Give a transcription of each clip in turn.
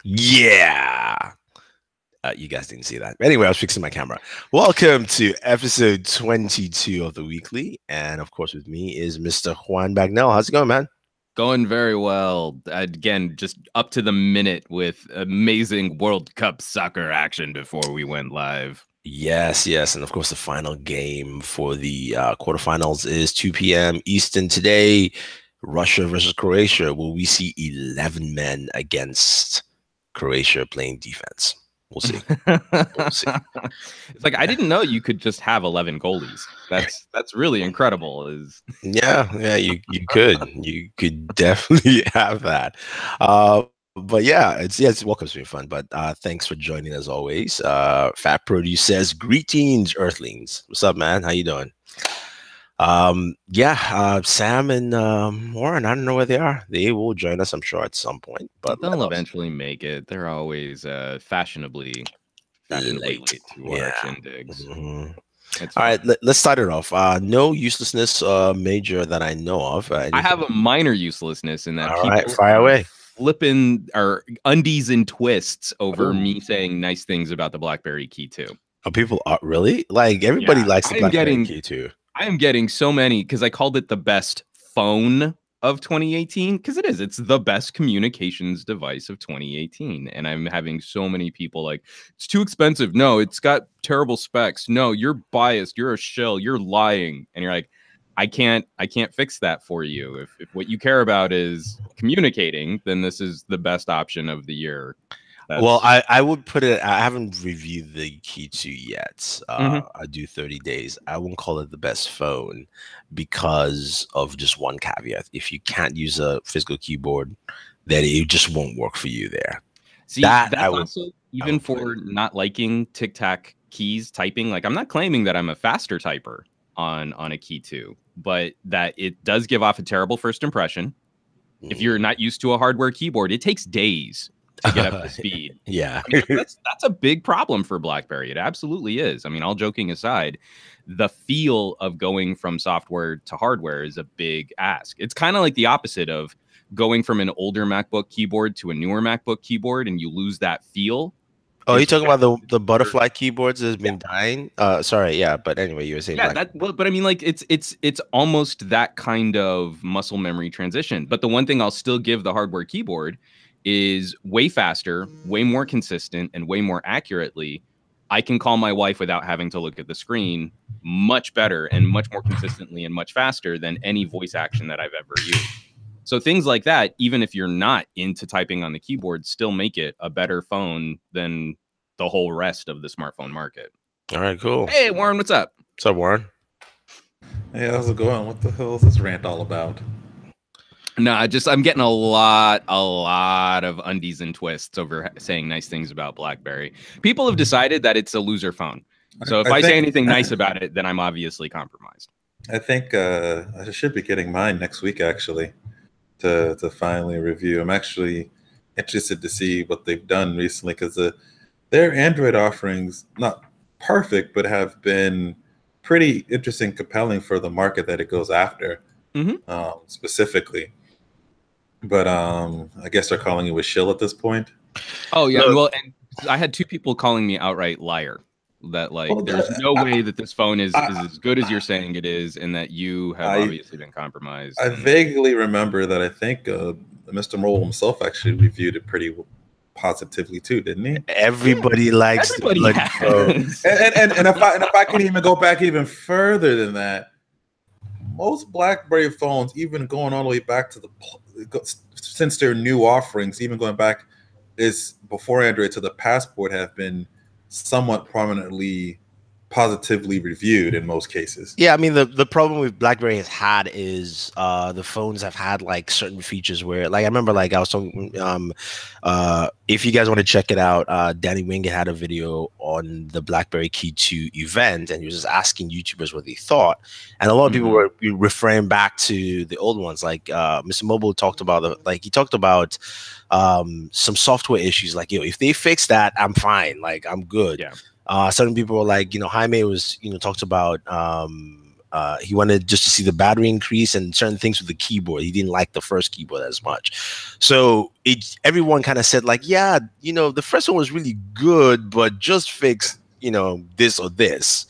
Yeah. You guys didn't see that. Anyway, I was fixing my camera. Welcome to episode 22 of the Weekly. And of course, with me is Mr. Juan Bagnell. How's it going, man? Going very well. Again, just up to the minute with amazing World Cup soccer action before we went live. Yes. And of course, the final game for the quarterfinals is 2 p.m. Eastern today. Russia versus Croatia. Will we see 11 men against Croatia playing defense? We'll see. It's like I didn't know you could just have 11 goalies. That's really incredible. Yeah, you could definitely have that. But yeah, it's welcome to be fun. But thanks for joining as always. Fat Produce says, "Greetings, Earthlings. What's up, man? How you doing?" Sam and Warren, I don't know where they are. They will join us, I'm sure, at some point, but they'll eventually make it. They're always fashionably late to our shindigs. All right, let's start it off. No uselessness major that I know of. I have a minor uselessness in that. All right, fire away. Flipping our undies and twists over me saying nice things about the BlackBerry Key2. Oh, people are really like everybody likes the BlackBerry Key2. I am getting so many because I called it the best phone of 2018 because it is. It's the best communications device of 2018. And I'm having so many people like, it's too expensive. No, it's got terrible specs. No, you're biased. You're a shill. You're lying. And you're like, I can't fix that for you. If what you care about is communicating, then this is the best option of the year. Well, I would put it. I haven't reviewed the Key2 yet. I do 30 days. I won't call it the best phone because of just one caveat. If you can't use a physical keyboard, then it just won't work for you there. See, that's also even for not liking tic-tac keys typing. Like, I'm not claiming that I'm a faster typer on a Key2, but that it does give off a terrible first impression. If you're not used to a hardware keyboard, it takes days to get up to speed. Yeah. I mean, that's a big problem for BlackBerry. It absolutely is. I mean, all joking aside, the feel of going from software to hardware is a big ask. It's kind of like the opposite of going from an older MacBook keyboard to a newer MacBook keyboard, and you lose that feel. Oh, you're talking about the butterfly keyboards that has been dying? Sorry, yeah, but anyway, you were saying but I mean, like it's almost that kind of muscle memory transition. But the one thing I'll still give the hardware keyboard is way faster, way more consistent, and way more accurately. I can call my wife without having to look at the screen much better and much more consistently and much faster than any voice action that I've ever used. So things like that, even if you're not into typing on the keyboard, still make it a better phone than the whole rest of the smartphone market. All right, cool. Hey, Warren, what's up? What's up, Warren? Hey, how's it going? What the hell is this rant all about? No, I'm getting a lot of undies and twists over saying nice things about BlackBerry. People have decided that it's a loser phone. So if I say anything nice about it, then I'm obviously compromised. I think I should be getting mine next week, actually, to finally review. I'm actually interested to see what they've done recently because their Android offerings, not perfect, but have been pretty interesting, compelling for the market that it goes after, specifically. But I guess they're calling you a shill at this point. Oh yeah, well, and I had two people calling me outright liar. That there's no way that this phone is as good as you're saying it is, and that you have obviously been compromised. I vaguely remember that I think Mr. Mole himself actually reviewed it pretty positively too, didn't he? Everybody likes and if I can even go back even further than that, most BlackBerry phones, even going all the way back to since their new offerings, even going back is before Android to the Passport, have been somewhat prominently positively reviewed in most cases. Yeah, I mean the problem with BlackBerry has had is the phones have had like certain features where, like, I remember, like, I was talking if you guys want to check it out, Danny Wingate had a video on the BlackBerry Key2 event, and he was just asking YouTubers what they thought, and a lot of people were referring back to the old ones. Like Mr. Mobile talked about he talked about some software issues, like, if they fix that, I'm fine, like, I'm good. Yeah. Certain people were like, Jaime was, talked about He wanted just to see the battery increase and certain things with the keyboard. He didn't like the first keyboard as much. So everyone kind of said like, yeah, you know, the first one was really good, but just fix, you know, this or this.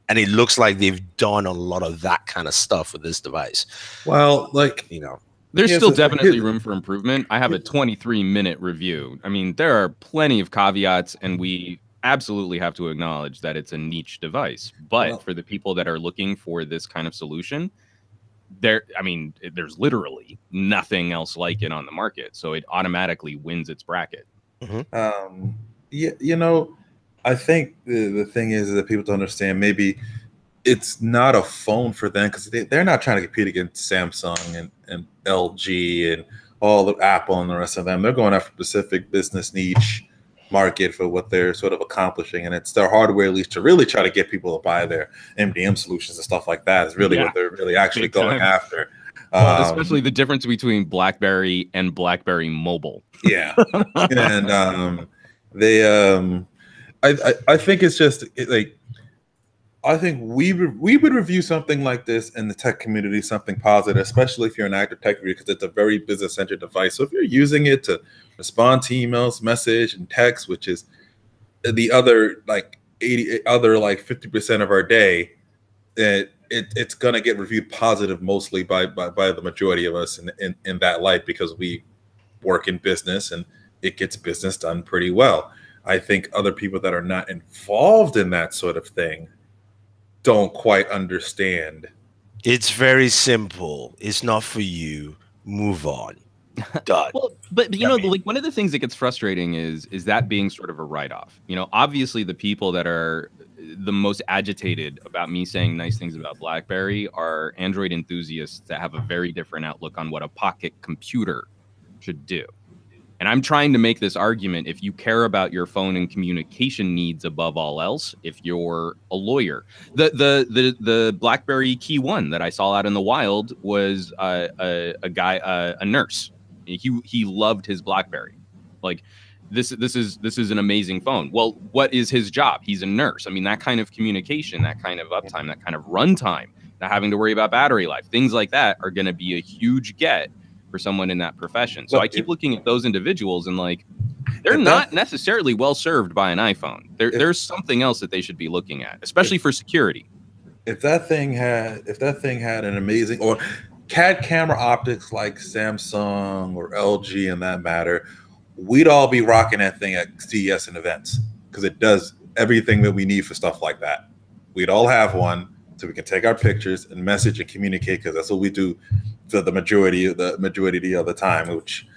And it looks like they've done a lot of that kind of stuff with this device. Well, like, You know, there's still definitely room for improvement. I have a 23-minute review. I mean, there are plenty of caveats, and we absolutely have to acknowledge that it's a niche device. But for the people that are looking for this kind of solution, there's literally nothing else like it on the market. So it automatically wins its bracket. Yeah, you know, I think the thing is that people don't understand. Maybe it's not a phone for them because they're not trying to compete against Samsung and LG and all the Apple and the rest of them. They're going after a specific business niche market for what they're sort of accomplishing, and it's their hardware, at least, to really try to get people to buy their MDM solutions and stuff like that is really what they're really actually going after. Well, especially the difference between BlackBerry and BlackBerry Mobile. Yeah, and I think it's just like, I think we would review something like this in the tech community, something positive, especially if you're an active tech reviewer, because it's a very business-centered device. So if you're using it to respond to emails, message, and text, which is the other like 50% of our day, it's gonna get reviewed positive mostly by the majority of us in that light, because we work in business and it gets business done pretty well. I think other people that are not involved in that sort of thing don't quite understand. it's very simple. It's not for you. Move on. Done. Well, but you know, like, one of the things that gets frustrating is that being sort of a write-off. You know, obviously the people that are the most agitated about me saying nice things about BlackBerry are Android enthusiasts that have a very different outlook on what a pocket computer should do. And I'm trying to make this argument: if you care about your phone and communication needs above all else, if you're a lawyer, the BlackBerry Key2 that I saw out in the wild was a guy, a nurse. He loved his BlackBerry. Like, this is an amazing phone. Well, what is his job? He's a nurse. I mean, that kind of communication, that kind of uptime, that kind of runtime, not having to worry about battery life, things like that are going to be a huge get for someone in that profession. So I keep looking at those individuals and, like, they're not necessarily well served by an iPhone. There's something else that they should be looking at, especially for security. If that thing had an amazing or CAD camera optics like Samsung or LG in that matter, we'd all be rocking that thing at CES and events, because it does everything that we need for stuff like that. We'd all have one, so we can take our pictures and message and communicate, because that's what we do for the majority of the other time, which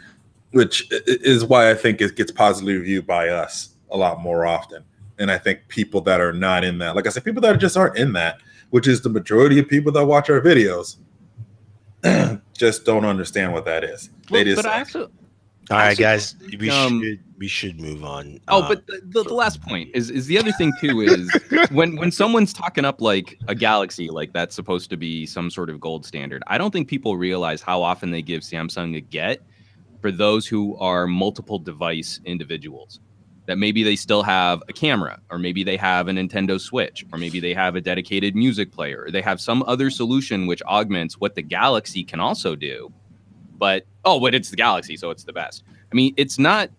is why I think it gets positively reviewed by us a lot more often. And I think people that are not in that, like I said, people that just aren't in that, which is the majority of people that watch our videos, just don't understand what that is. Well, they just all right, guys, we should move on. But the last point is the other thing too, is when someone's talking up like a Galaxy, like that's supposed to be some sort of gold standard, I don't think people realize how often they give Samsung a get for those who are multiple device individuals. That maybe they still have a camera, or maybe they have a Nintendo Switch, or maybe they have a dedicated music player, or they have some other solution which augments what the Galaxy can also do. But it's the Galaxy, so it's the best. I mean, it's not.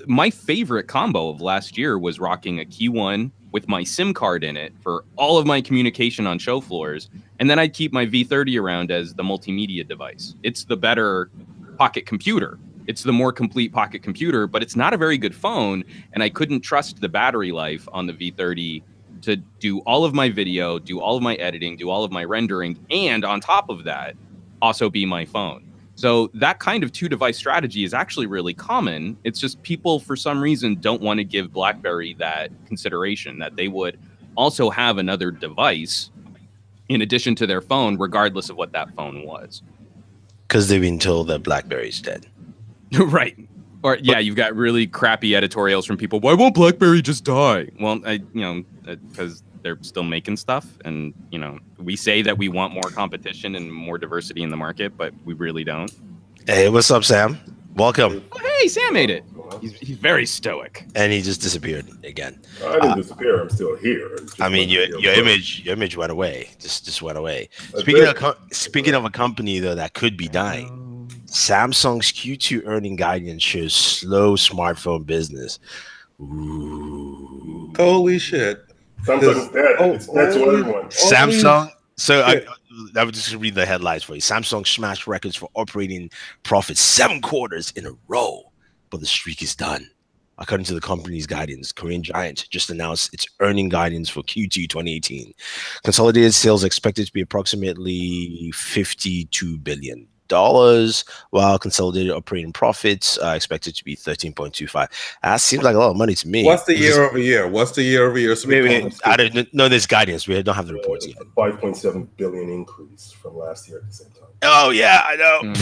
My favorite combo of last year was rocking a Key2 with my SIM card in it for all of my communication on show floors, and then I'd keep my V30 around as the multimedia device. It's the better pocket computer. It's the more complete pocket computer, but it's not a very good phone, and I couldn't trust the battery life on the V30 to do all of my video, do all of my editing, do all of my rendering, and on top of that, also be my phone. So that kind of two-device strategy is actually really common. It's just people, for some reason, don't want to give BlackBerry that consideration, that they would also have another device in addition to their phone, regardless of what that phone was. Because they've been told that BlackBerry's dead. Right. Or you've got really crappy editorials from people. Why won't BlackBerry just die? Well, because they're still making stuff, and we say that we want more competition and more diversity in the market, but we really don't. Hey, what's up, Sam? Welcome. Oh, hey, Sam made it. Huh? He's very stoic. And he just disappeared again. I didn't disappear. I'm still here. I mean, your image went away. Just went away. Speaking of a company though that could be dying, Samsung's Q2 earning guidance shows slow smartphone business. Ooh. Holy shit! Samsung's dead. It's dead to everyone. Samsung. So I would just read the headlines for you. Samsung smashed records for operating profits 7 quarters in a row, but the streak is done. According to the company's guidance, Korean giant just announced its earning guidance for Q2 2018. Consolidated sales expected to be approximately $52 billion, while consolidated operating profits are expected to be 13.25. That seems like a lot of money to me. What's the year over year? What's the year over year? I don't know this guidance. We don't have the reports yet. 5.7 billion increase from last year at the same time. Oh yeah, I know.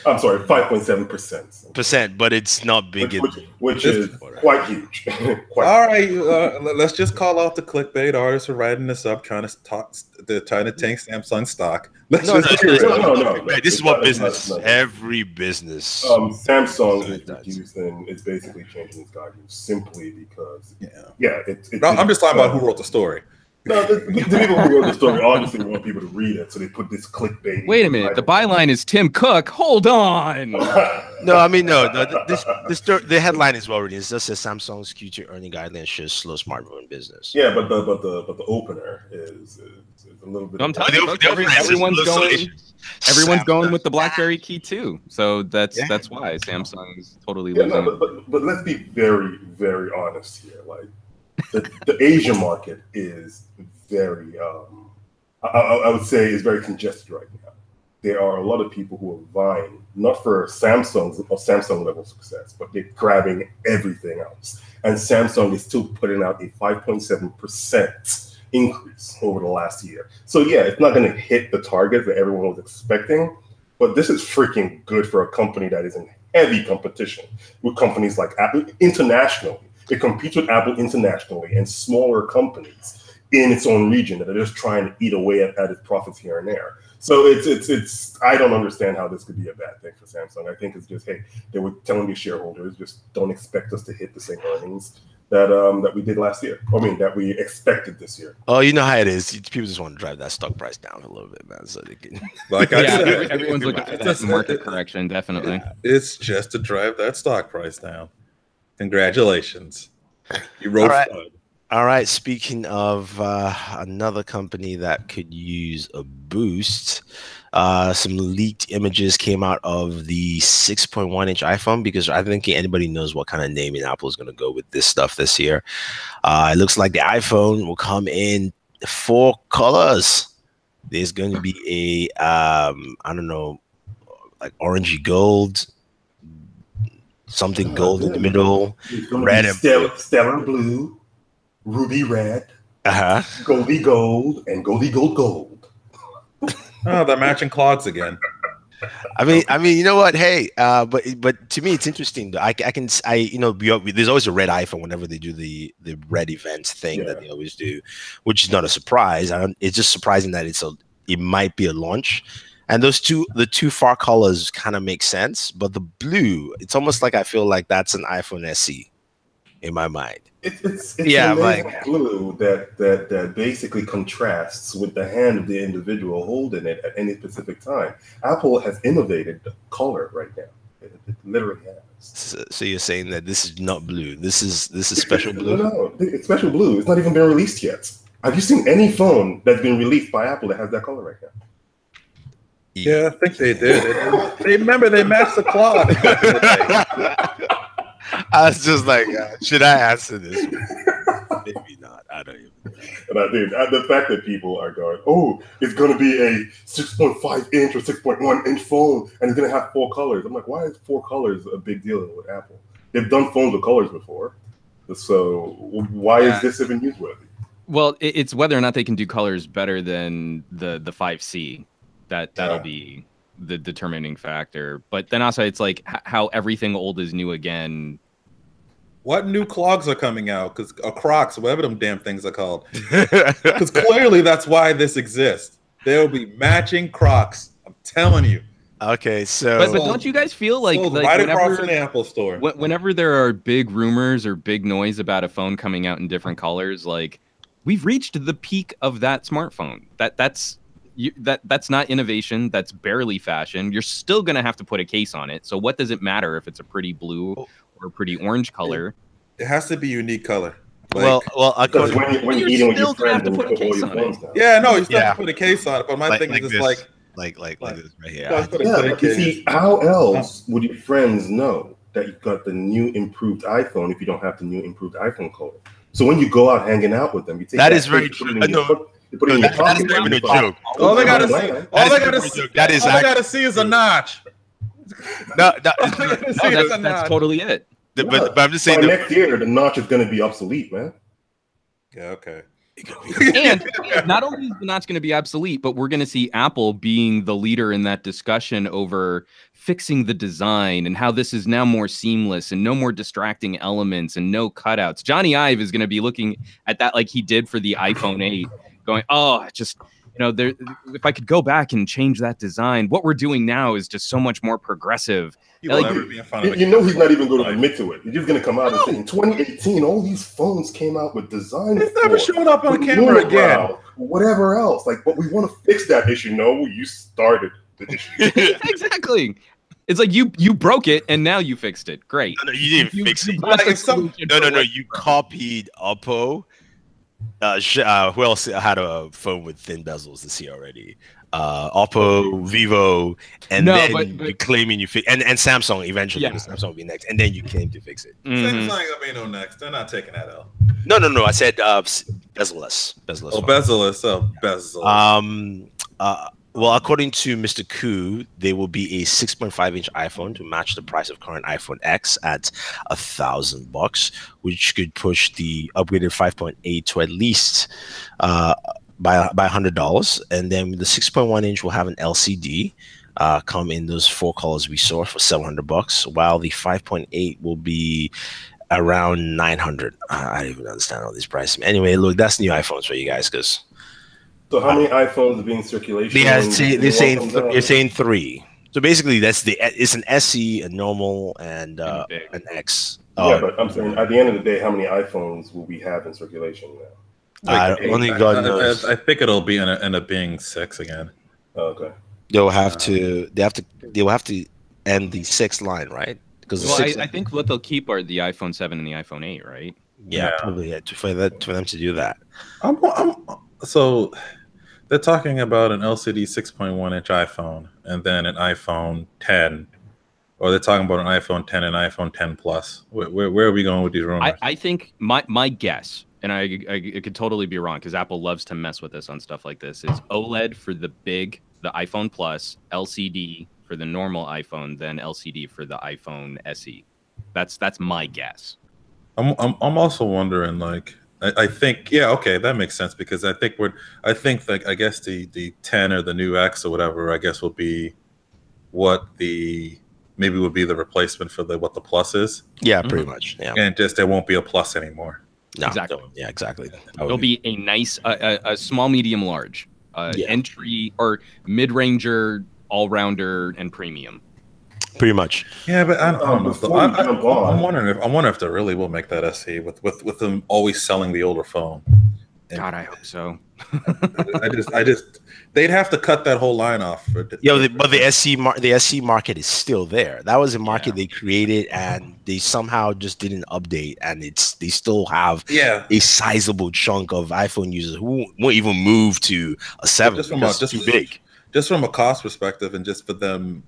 I'm sorry, 5.7%. But it's not big. Which is quite huge. All right, let's just call out the clickbait artists for writing this up, trying to tank Samsung stock. No. This is what business. Every business. Samsung is reducing. It's basically changing its guidance simply because. I'm just talking about who wrote the story. No, the people who wrote the story obviously want people to read it, so they put this clickbait. Wait a minute, the byline is Tim Cook. Hold on. No, I mean no. The headline is well written. It just says Samsung's Q2 earning guidance shows slow smartphone business. Yeah, but the opener is a little bit. I'm telling you, everyone's going with the BlackBerry Key2, so that's why Samsung is totally losing. But let's be very, very honest here. Like the Asian market is very, I would say, is very congested right now. There are a lot of people who are vying not for Samsung level success, but they're grabbing everything else. And Samsung is still putting out a 5.7% increase over the last year. So yeah, it's not going to hit the target that everyone was expecting, but this is freaking good for a company that is in heavy competition with companies like Apple internationally. It competes with Apple internationally and smaller companies in its own region that are just trying to eat away at its profits here and there. So it's I don't understand how this could be a bad thing for Samsung. I think it's just, hey, they were telling the shareholders, just don't expect us to hit the same earnings that we did last year. I mean, that we expected this year. Oh, you know how it is. People just want to drive that stock price down a little bit, man, so they can. Everyone's looking for that market correction, definitely. It's just to drive that stock price down. Congratulations, you wrote fun. All right. Speaking of another company that could use a boost, some leaked images came out of the 6.1-inch iPhone, because I don't think anybody knows what kind of naming Apple is going to go with this stuff this year. It looks like the iPhone will come in 4 colors. There's going to be a I don't know, like orangey gold, something gold in the middle, red and stellar blue, ruby red, goldy gold, and goldy gold. Oh, they're matching clogs again. I mean, you know what? Hey, but to me, it's interesting. There's always a red iPhone whenever they do the red events thing that they always do, which is not a surprise. It's just surprising that it might be a launch. And the two far colors kind of make sense, but the blue, it's almost like I feel like that's an iPhone SE in my mind. It's like blue that basically contrasts with the hand of the individual holding it at any specific time. Apple has innovated the color right now. It literally has. So you're saying that this is not blue? This is special blue? No, it's special blue. It's not even been released yet. Have you seen any phone that's been released by Apple that has that color right now? Yeah, I think they did. Remember, they matched the clock. I was just like, should I answer this? Maybe not. I don't even know. And I think the fact that people are going, oh, it's going to be a 6.5-inch or 6.1-inch phone, and it's going to have 4 colors. I'm like, why is 4 colors a big deal with Apple? They've done phones with colors before. So why is this even newsworthy? Well, it's whether or not they can do colors better than the 5C. That'll be the determining factor. But then also it's like how everything old is new again. What new clogs are coming out? Because Crocs, whatever them damn things are called. Because clearly that's why this exists. There will be matching Crocs. I'm telling you. Okay, so But don't you guys feel like, Sold right across whenever from the Apple store. whenever there are big rumors or big noise about a phone coming out in different colors, like we've reached the peak of that smartphone. That's not innovation. That's barely fashion. You're still gonna have to put a case on it. So what does it matter if it's a pretty blue or a pretty orange color? It has to be unique color. well, Because according, when you're You're eating with your still gonna have friends to and put you a put all case your on it. phones down. Yeah, no, you still have Yeah. to put a case on it. But my thing is just this, like like this right here. you gotta put a Yeah, good but you case. see, how else would your friends know that you got the new improved iPhone if you don't have the new improved iPhone color? So when you go out hanging out with them, you take That is case, very you put true. it in your No, foot, you put it in your that pocket. is not even a and you joke. All they gotta All see, right. all That they is gotta a see, joke. That is all they actually gotta see is a notch. no, All they gotta see is a That's notch. totally it. but I'm just By saying. next year, the notch is going to be obsolete, man. Yeah, okay. And not only is the notch going to be obsolete, but we're going to see Apple being the leader in that discussion over fixing the design and how this is now more seamless and no more distracting elements and no cutouts. Johnny Ive is going to be looking at that like he did for the iPhone 8, going, "Oh, just there. If I could go back and change that design, what we're doing now is just so much more progressive." He will Like, never be in front of You a know he's not even going to camera. admit to it. He's just going to come out and say, in 2018, all these phones came out with design. He's never flaws, showing up on with camera again. unibrow, whatever else. Like, but we want to fix that issue. No, you started the issue. exactly. It's like you broke it and now you fixed it. Great. No, you didn't fix it. brought Like, the if some- solution No, for what- you copied Oppo. Who else had a phone with thin bezels this year already? Oppo, Vivo, and No, then but- you claiming you fix and Samsung eventually. Yeah. Samsung will be next, and then you claim to fix it. Mhm. Samsung ain't gonna be no next. They're not taking that L. No. I said bezel-less. Oh, bezel-less. Oh, bezel. Well, according to Mr. Koo, there will be a 6.5-inch iPhone to match the price of current iPhone X at $1,000, which could push the upgraded 5.8 to at least by $100. And then the 6.1-inch will have an LCD, come in those 4 colors we saw for $700, while the 5.8 will be around 900. I don't even understand all these prices. Anyway, look, that's new iPhones for you guys, because. So how many iPhones are being in circulation? Yeah, when they're saying one comes out? you're saying 3. So basically, it's an SE, a normal, and And big. an X. Yeah, but I'm saying at the end of the day, how many iPhones will we have in circulation now? only God knows. I think it'll be end up being 6 again. Okay. They will have to end the 6th line, right? Because the Well, 6th, I think what they'll keep are the iPhone 7 and the iPhone 8, right? yeah, Yeah. probably for them to do that. So they're talking about an LCD 6.1-inch iPhone and then an iPhone 10, or they're talking about an iPhone 10 and iPhone 10 Plus. Where are we going with these rumors? I think my guess, and I could totally be wrong because Apple loves to mess with us on stuff like this, is OLED for the iPhone Plus, LCD for the normal iPhone, then LCD for the iPhone SE. That's my guess. I'm also wondering, like, I think, yeah, okay, that makes sense, because I think I guess the 10 or the new X or whatever, I guess will be what maybe would be the replacement for what the Plus is. Yeah, pretty much. Yeah, And just there won't be a Plus anymore. no, Exactly. Yeah, exactly. It'll be a nice, a small, medium, large, Yeah. entry or mid-ranger, all-rounder, and premium. pretty much. Yeah, but I don't know. Before you jump on- I'm wondering if they really will make that SE with them always selling the older phone. And God, I hope so. I just they'd have to cut that whole line off. But the SC market is still there. That was a market they created, and they somehow just didn't update, and they still have a sizable chunk of iPhone users who won't even move to a 7. Just too big. Just from a cost perspective, and just for them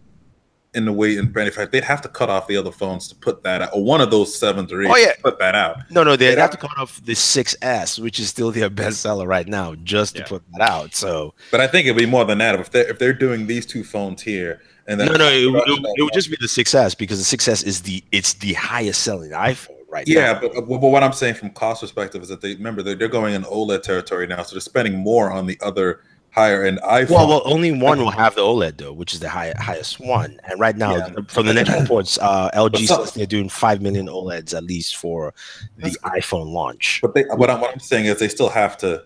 in the way in brand, fact, they'd have to cut off the other phones to put that out, or one of those 7s or 8s to put that out. No, they'd have to cut off the 6S, which is still their bestseller right now, just to put that out. So, but I think it'd be more than that if they're doing these 2 phones here, and then it would just be the 6S, because the 6S is the highest selling iPhone right now. Yeah, but what I'm saying from cost perspective is that they're going in OLED territory now, so they're spending more on the other higher end iPhone. Well, only one will have the OLED though, which is the highest one. And right now, from the next reports, LG says they're doing 5 million OLEDs at least for the iPhone launch. But what I'm saying is they still have to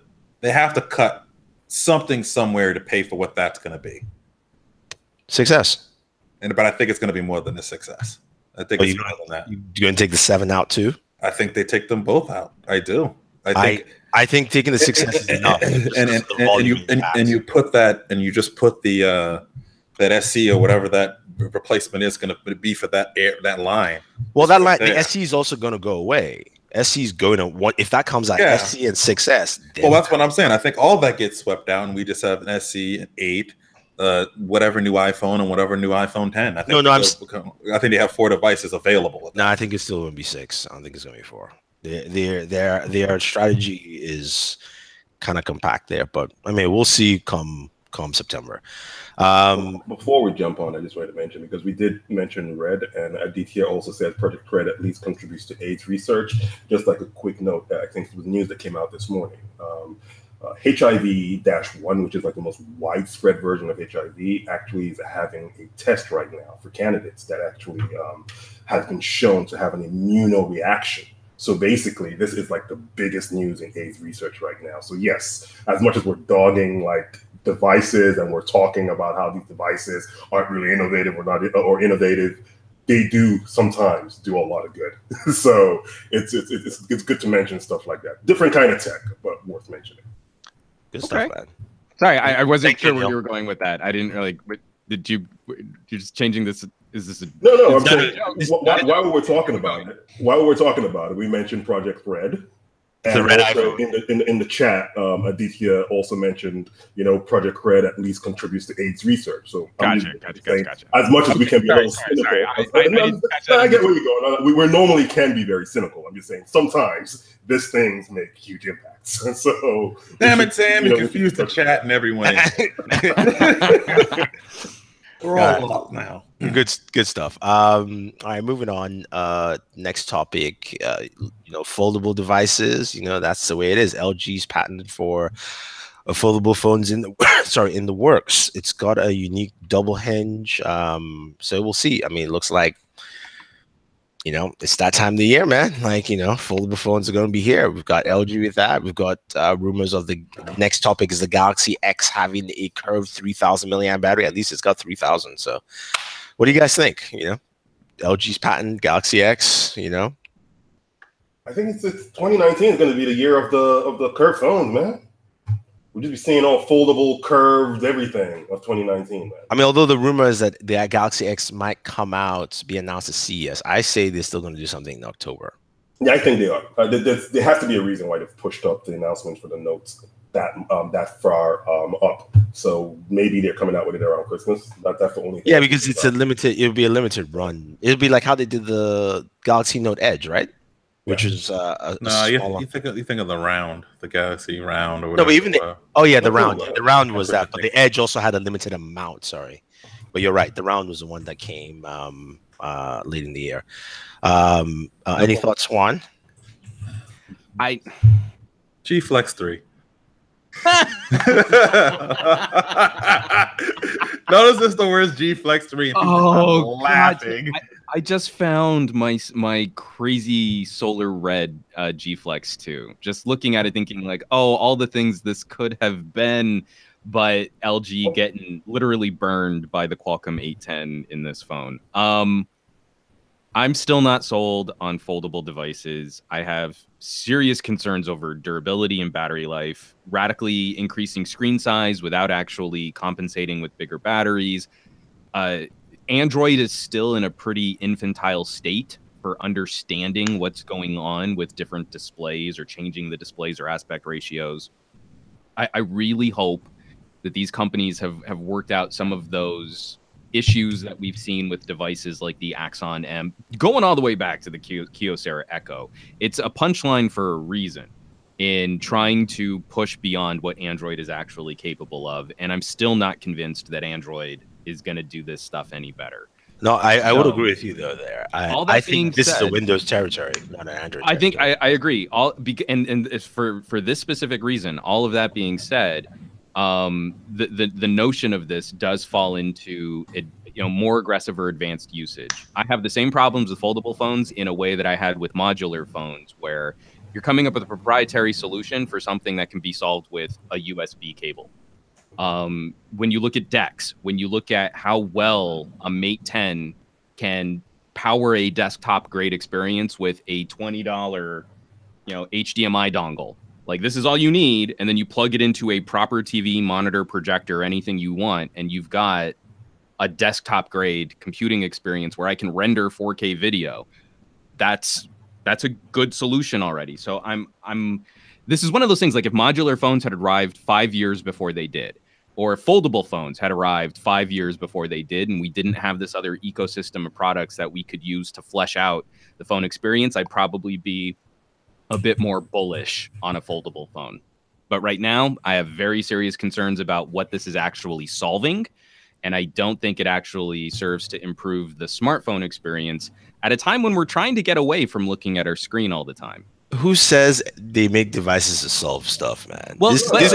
cut something somewhere to pay for what that's going to be. 6S. but I think it's going to be more than the 6S. I think it's more than that. You're going to take the 7 out too? I think they take them both out. I do. I think taking the 6S is enough. And you put that, and you just put the that SC or whatever that replacement is going to be for that line. Well, that line, the SC is also going to go away. SC is going to want, if that comes out, SC and 6S. Well, that's what I'm saying. I think all that gets swept out, and we just have an SC, an 8, whatever new iPhone, and whatever new iPhone 10. I think I think they have 4 devices available. No, I think it's still going to be 6. I don't think it's going to be 4. Their strategy is kind of compact there, but I mean, we'll see come September. Before we jump on, I just wanted to mention, because we did mention Red, and Aditya also said Project Red at least contributes to AIDS research. Just like a quick note, I think it was news that came out this morning. HIV-1, which is like the most widespread version of HIV, actually is having a test right now for candidates that actually has been shown to have an immunoreaction. So basically, this is like the biggest news in AIDS research right now. So yes, as much as we're dogging like devices and we're talking about how these devices aren't really innovative or innovative, they do sometimes do a lot of good. So it's good to mention stuff like that. Different kind of tech, but worth mentioning. Good stuff, man. Sorry, I wasn't sure where you were going with that. I didn't really. Did you? You're just changing this. Is this a no? I'm saying while we're talking about it, we mentioned Project Red. And also in the chat, Aditya also mentioned, Project Red at least contributes to AIDS research. So gotcha. As much as we can be a little cynical, I get where you're going. We normally can be very cynical. I'm just saying sometimes these things make huge impacts. So damn it, Sam, you confused the chat and everyone. We're all up now. Good stuff. All right, moving on. Next topic. Foldable devices. That's the way it is. LG's patented for foldable phones in the works. It's got a unique double hinge. So we'll see. I mean, it looks like it's that time of the year, man. Like, foldable phones are going to be here. We've got LG with that. We've got rumors of the next topic is the Galaxy X having a curved 3,000 milliamp battery. At least it's got 3,000. So what do you guys think? LG's patent, Galaxy X, I think it's 2019 is going to be the year of the curved phones, man. We'll just be seeing all foldable, curved, everything of 2019, man. I mean, although the rumor is that the Galaxy X might come out, be announced at CES, I say they're still going to do something in October. Yeah, I think they are. There has to be a reason why they've pushed up the announcement for the Notes that far up. So maybe they're coming out with it around Christmas. That's the only thing. Yeah, because it'll be a limited run. It'll be like how they did the Galaxy Note Edge, right? Which is you think of the round, the Galaxy round, or whatever. No, but even the round. Yeah, the round was that, but the Edge also had a limited amount. Sorry, but you're right. The round was the one that came late in the year. Any thoughts, Juan? G Flex 3. Notice this the words G Flex 3. Oh, laughing. I just found my crazy solar red G Flex 2. Just looking at it, thinking like, oh, all the things this could have been, but LG getting literally burned by the Qualcomm 810 in this phone. I'm still not sold on foldable devices. I have serious concerns over durability and battery life, radically increasing screen size without actually compensating with bigger batteries. Android is still in a pretty infantile state for understanding what's going on with different displays or changing the displays or aspect ratios. I really hope that these companies have worked out some of those issues that we've seen with devices like the Axon M, going all the way back to the Kyocera Echo. It's a punchline for a reason in trying to push beyond what Android is actually capable of. And I'm still not convinced that Android is going to do this stuff any better. No, I would agree with you though. There, I think this is a Windows territory, not an Android. I think I agree. And it's for this specific reason. All of that being said, the notion of this does fall into more aggressive or advanced usage. I have the same problems with foldable phones in a way that I had with modular phones, where you're coming up with a proprietary solution for something that can be solved with a USB cable. When you look at DeX, when you look at how well a Mate 10 can power a desktop grade experience with a $20, HDMI dongle. Like, this is all you need, and then you plug it into a proper TV, monitor, projector, anything you want, and you've got a desktop grade computing experience where I can render 4K video. That's a good solution already. So this is one of those things, like, if modular phones had arrived 5 years before they did, or if foldable phones had arrived 5 years before they did, and we didn't have this other ecosystem of products that we could use to flesh out the phone experience, I'd probably be a bit more bullish on a foldable phone. But right now, I have very serious concerns about what this is actually solving. And I don't think it actually serves to improve the smartphone experience at a time when we're trying to get away from looking at our screen all the time. Who says they make devices to solve stuff, man? Well, Look at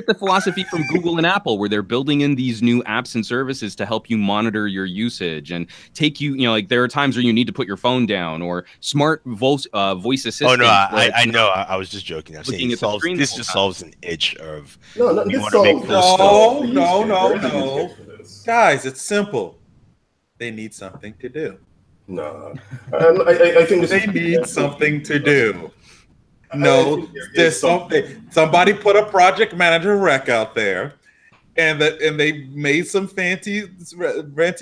the philosophy from Google and Apple, where they're building in these new apps and services to help you monitor your usage and take you, like, there are times where you need to put your phone down, or smart voice assistant. Oh no, I know. I was just joking. I'm saying this just solves an itch of. No. Guys, it's simple. They need something to do. No, I think they need something to do. No, there's something. Somebody put a project manager rec out there, and they made some fancy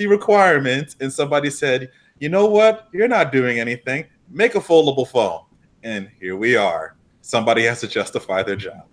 requirements, and somebody said, "You know what? You're not doing anything. Make a foldable phone." And here we are. Somebody has to justify their job.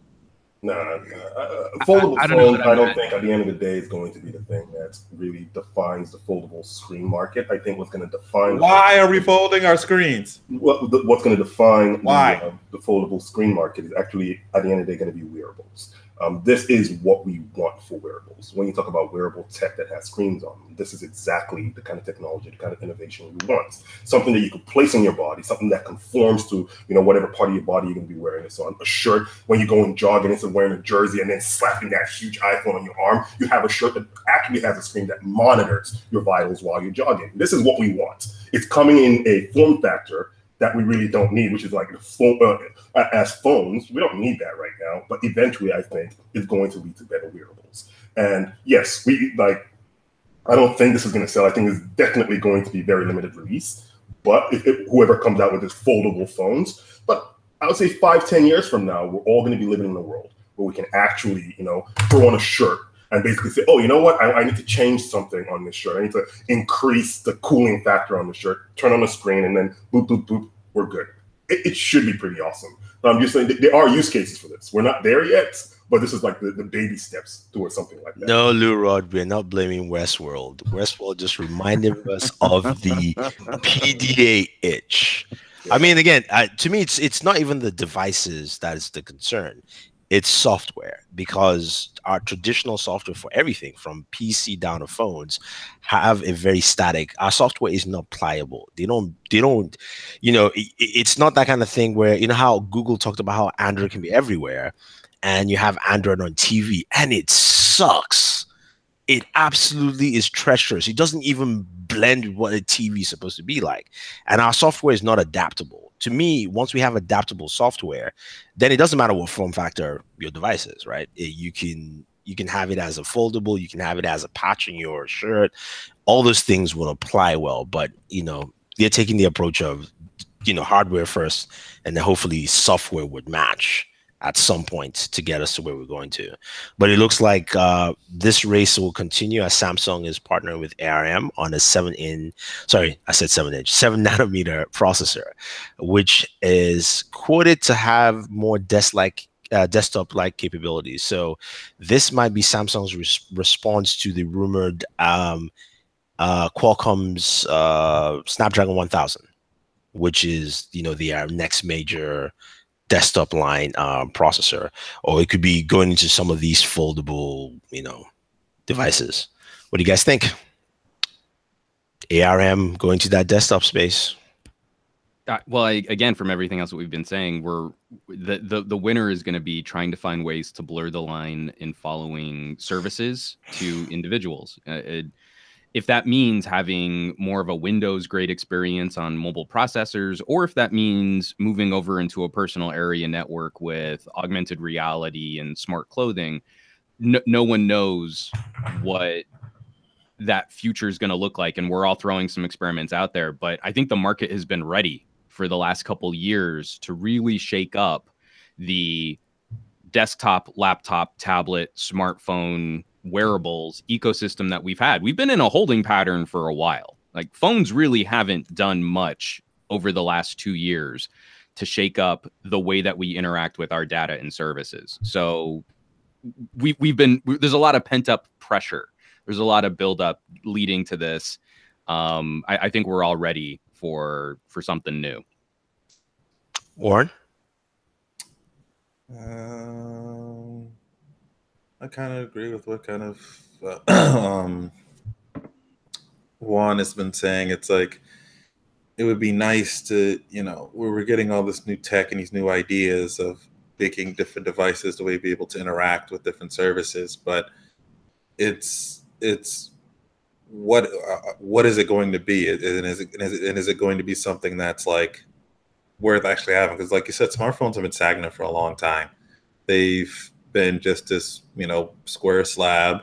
Foldable phones, I don't think at the end of the day is going to be the thing that really defines the foldable screen market. I think what's going to define... Why are we folding our screens? What's going to define the foldable screen market is actually, at the end of the day, going to be wearables. This is what we want for wearables. When you talk about wearable tech that has screens on them, this is exactly the kind of technology, the kind of innovation we want. Something that you can place on your body, something that conforms to, whatever part of your body you're going to be wearing this on. A shirt, when you go and jogging, instead of wearing a jersey and then slapping that huge iPhone on your arm, you have a shirt that actually has a screen that monitors your vitals while you're jogging. This is what we want. It's coming in a form factor that we really don't need, which is like the phone, as phones. We don't need that right now, but eventually I think it's going to lead to better wearables. And yes, I don't think this is going to sell. I think it's definitely going to be very limited release, but whoever comes out with this foldable phones, but I would say 5-10 years from now, we're all going to be living in a world where we can actually, throw on a shirt and basically say, oh, you know what? I need to change something on this shirt. I need to increase the cooling factor on the shirt, turn on the screen, and then boop, boop, boop, we're good. It should be pretty awesome. But I'm just saying there are use cases for this. We're not there yet, but this is like the baby steps towards something like that. No, Lou Rod, we're not blaming Westworld. Westworld just reminded us of the PDA itch. Yeah. I mean, again, to me, it's not even the devices that is the concern. It's software, because our traditional software for everything from PC down to phones have a very static. Our software is not pliable. They don't, it's not that kind of thing where, how Google talked about how Android can be everywhere, and you have Android on TV and it sucks. It absolutely is treacherous. It doesn't even blend with what a TV is supposed to be like. And our software is not adaptable. To me, once we have adaptable software, then it doesn't matter what form factor your device is, right? You can have it as a foldable, you can have it as a patch in your shirt. All those things will apply well, but they're taking the approach of hardware first, and then hopefully software would match at some point to get us to where we're going to. But it looks like this race will continue as Samsung is partnering with ARM on a 7-nanometer processor, which is quoted to have more desktop-like capabilities. So this might be Samsung's response to the rumored Qualcomm's Snapdragon 1000, which is their next major desktop line processor, or it could be going into some of these foldable devices. What do you guys think? ARM going to that desktop space? Well, again, from everything else that we've been saying, the winner is going to be trying to find ways to blur the line in following services to individuals. if that means having more of a Windows grade experience on mobile processors, or if that means moving over into a personal area network with augmented reality and smart clothing, no one knows what that future is going to look like. And we're all throwing some experiments out there. But I think the market has been ready for the last couple years to really shake up the desktop, laptop, tablet, smartphone, wearables ecosystem that we've had. We've been in a holding pattern for a while. Like, phones really haven't done much over the last 2 years to shake up the way that we interact with our data and services. So there's a lot of pent up pressure. There's a lot of buildup leading to this. I think we're all ready for something new. Warren? I kind of agree with what kind of Juan has been saying. It's like, it would be nice to, we're getting all this new tech and these new ideas of making different devices the way to be able to interact with different services, but it's what is it going to be? And is it going to be something that's like worth actually having? Because like you said, smartphones have been stagnant for a long time. They've been just this, square slab.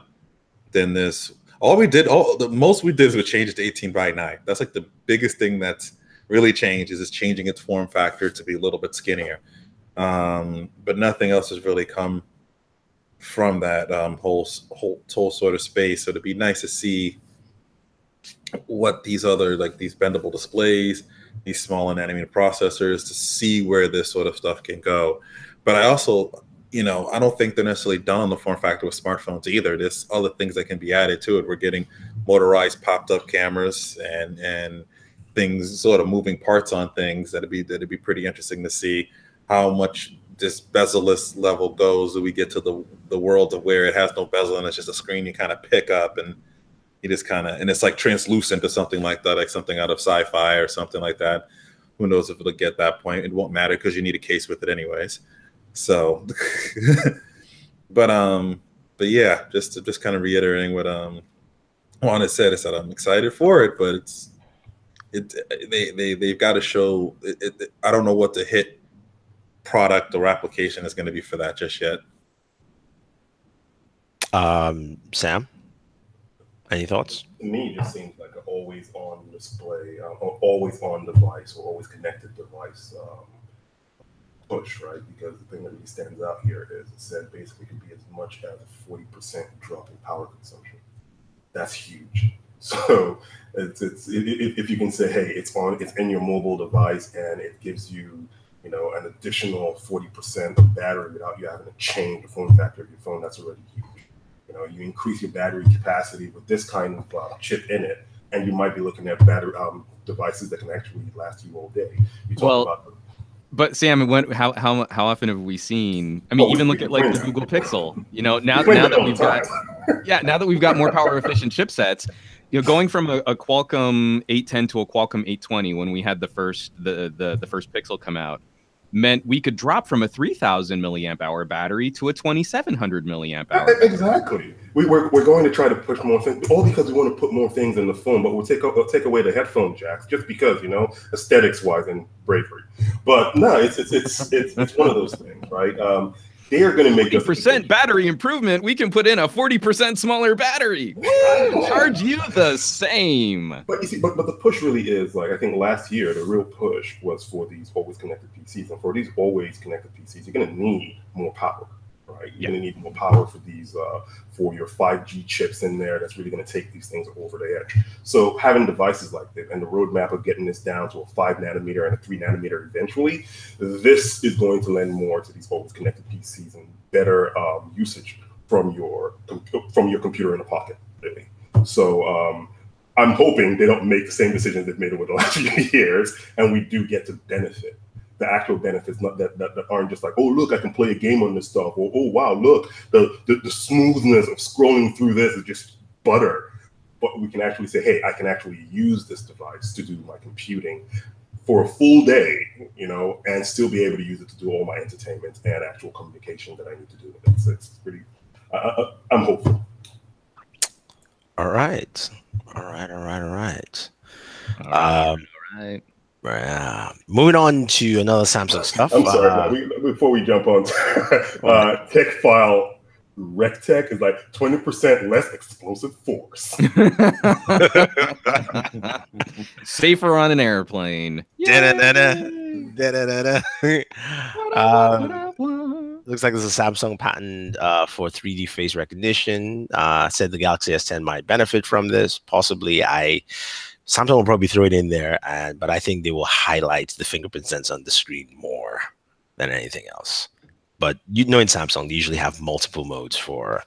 Then the most we did was change it to 18:9. That's like the biggest thing that's really changed, is changing its form factor to be a little bit skinnier. But nothing else has really come from that whole sort of space. So it'd be nice to see what these other, like these bendable displays, these smaller nanometer processors, to see where this sort of stuff can go. But I also, I don't think they're necessarily done on the form factor with smartphones either. There's other things that can be added to it. We're getting motorized popped up cameras and things, sort of moving parts on things. That'd be pretty interesting to see how much this bezel-less level goes. Do we get to the world of where it has no bezel and it's just a screen you kind of pick up and you just kind of, and it's like translucent or something like that, like something out of sci-fi or something like that. Who knows if it'll get that point? It won't matter because you need a case with it anyways. So, but yeah, just kind of reiterating what Juan has said. I said I'm excited for it, but they've got to show it. I don't know what the hit product or application is going to be for that just yet. Sam, any thoughts? To me, it just seems like an always on display, or always on device, or always connected device push, right? Because the thing that really stands out here is it said basically could be as much as a 40% drop in power consumption. That's huge. So if you can say, hey, it's in your mobile device and it gives you, an additional 40% of battery without you having to change the form factor of your phone, that's already huge. You increase your battery capacity with this kind of chip in it, and you might be looking at battery devices that can actually last you all day. You talk about but Sam, how often have we seen? I mean, even look at like the Google Pixel. Now that we've got more power efficient chipsets, going from a Qualcomm 810 to a Qualcomm 820 when we had the first Pixel come out, meant we could drop from a 3,000 milliamp hour battery to a 2,700 milliamp hour battery. Exactly. We're going to try to push more things, all because we want to put more things in the phone, but we'll take away the headphone jacks just because, aesthetics wise and bravery. But no, it's one of those things, right? They are going to make 40% battery improvement. We can put in a 40% smaller battery. Woo! Charge you the same. But you see, but the push really is, like, I think last year the real push was for these always connected PCs, and for these always connected PCs, you're going to need more power, right? You're going to need more power for these for your 5G chips in there. That's really going to take these things over the edge. So having devices like this and the roadmap of getting this down to a 5 nanometer and a 3 nanometer eventually, this is going to lend more to these always connected PCs and better usage from your computer in the pocket, really. So I'm hoping they don't make the same decisions they've made over the last few years, and we do get to benefit. The actual benefits that aren't just like, oh, look, I can play a game on this stuff, or oh, wow, look, the smoothness of scrolling through this is just butter. But we can actually say, hey, I can actually use this device to do my computing for a full day, and still be able to use it to do all my entertainment and actual communication that I need to do. It's pretty. I'm hopeful. All right. All right. All right. All right. All right. Um, All right. moving on to another Samsung stuff. I'm sorry, man. Before we jump on, tech file RecTech is like 20% less explosive force. Safer on an airplane. Looks like there's a Samsung patent for 3D face recognition. Said the Galaxy S10 might benefit from this. Possibly, Samsung will probably throw it in there, but I think they will highlight the fingerprint sensor on the screen more than anything else. But in Samsung, they usually have multiple modes for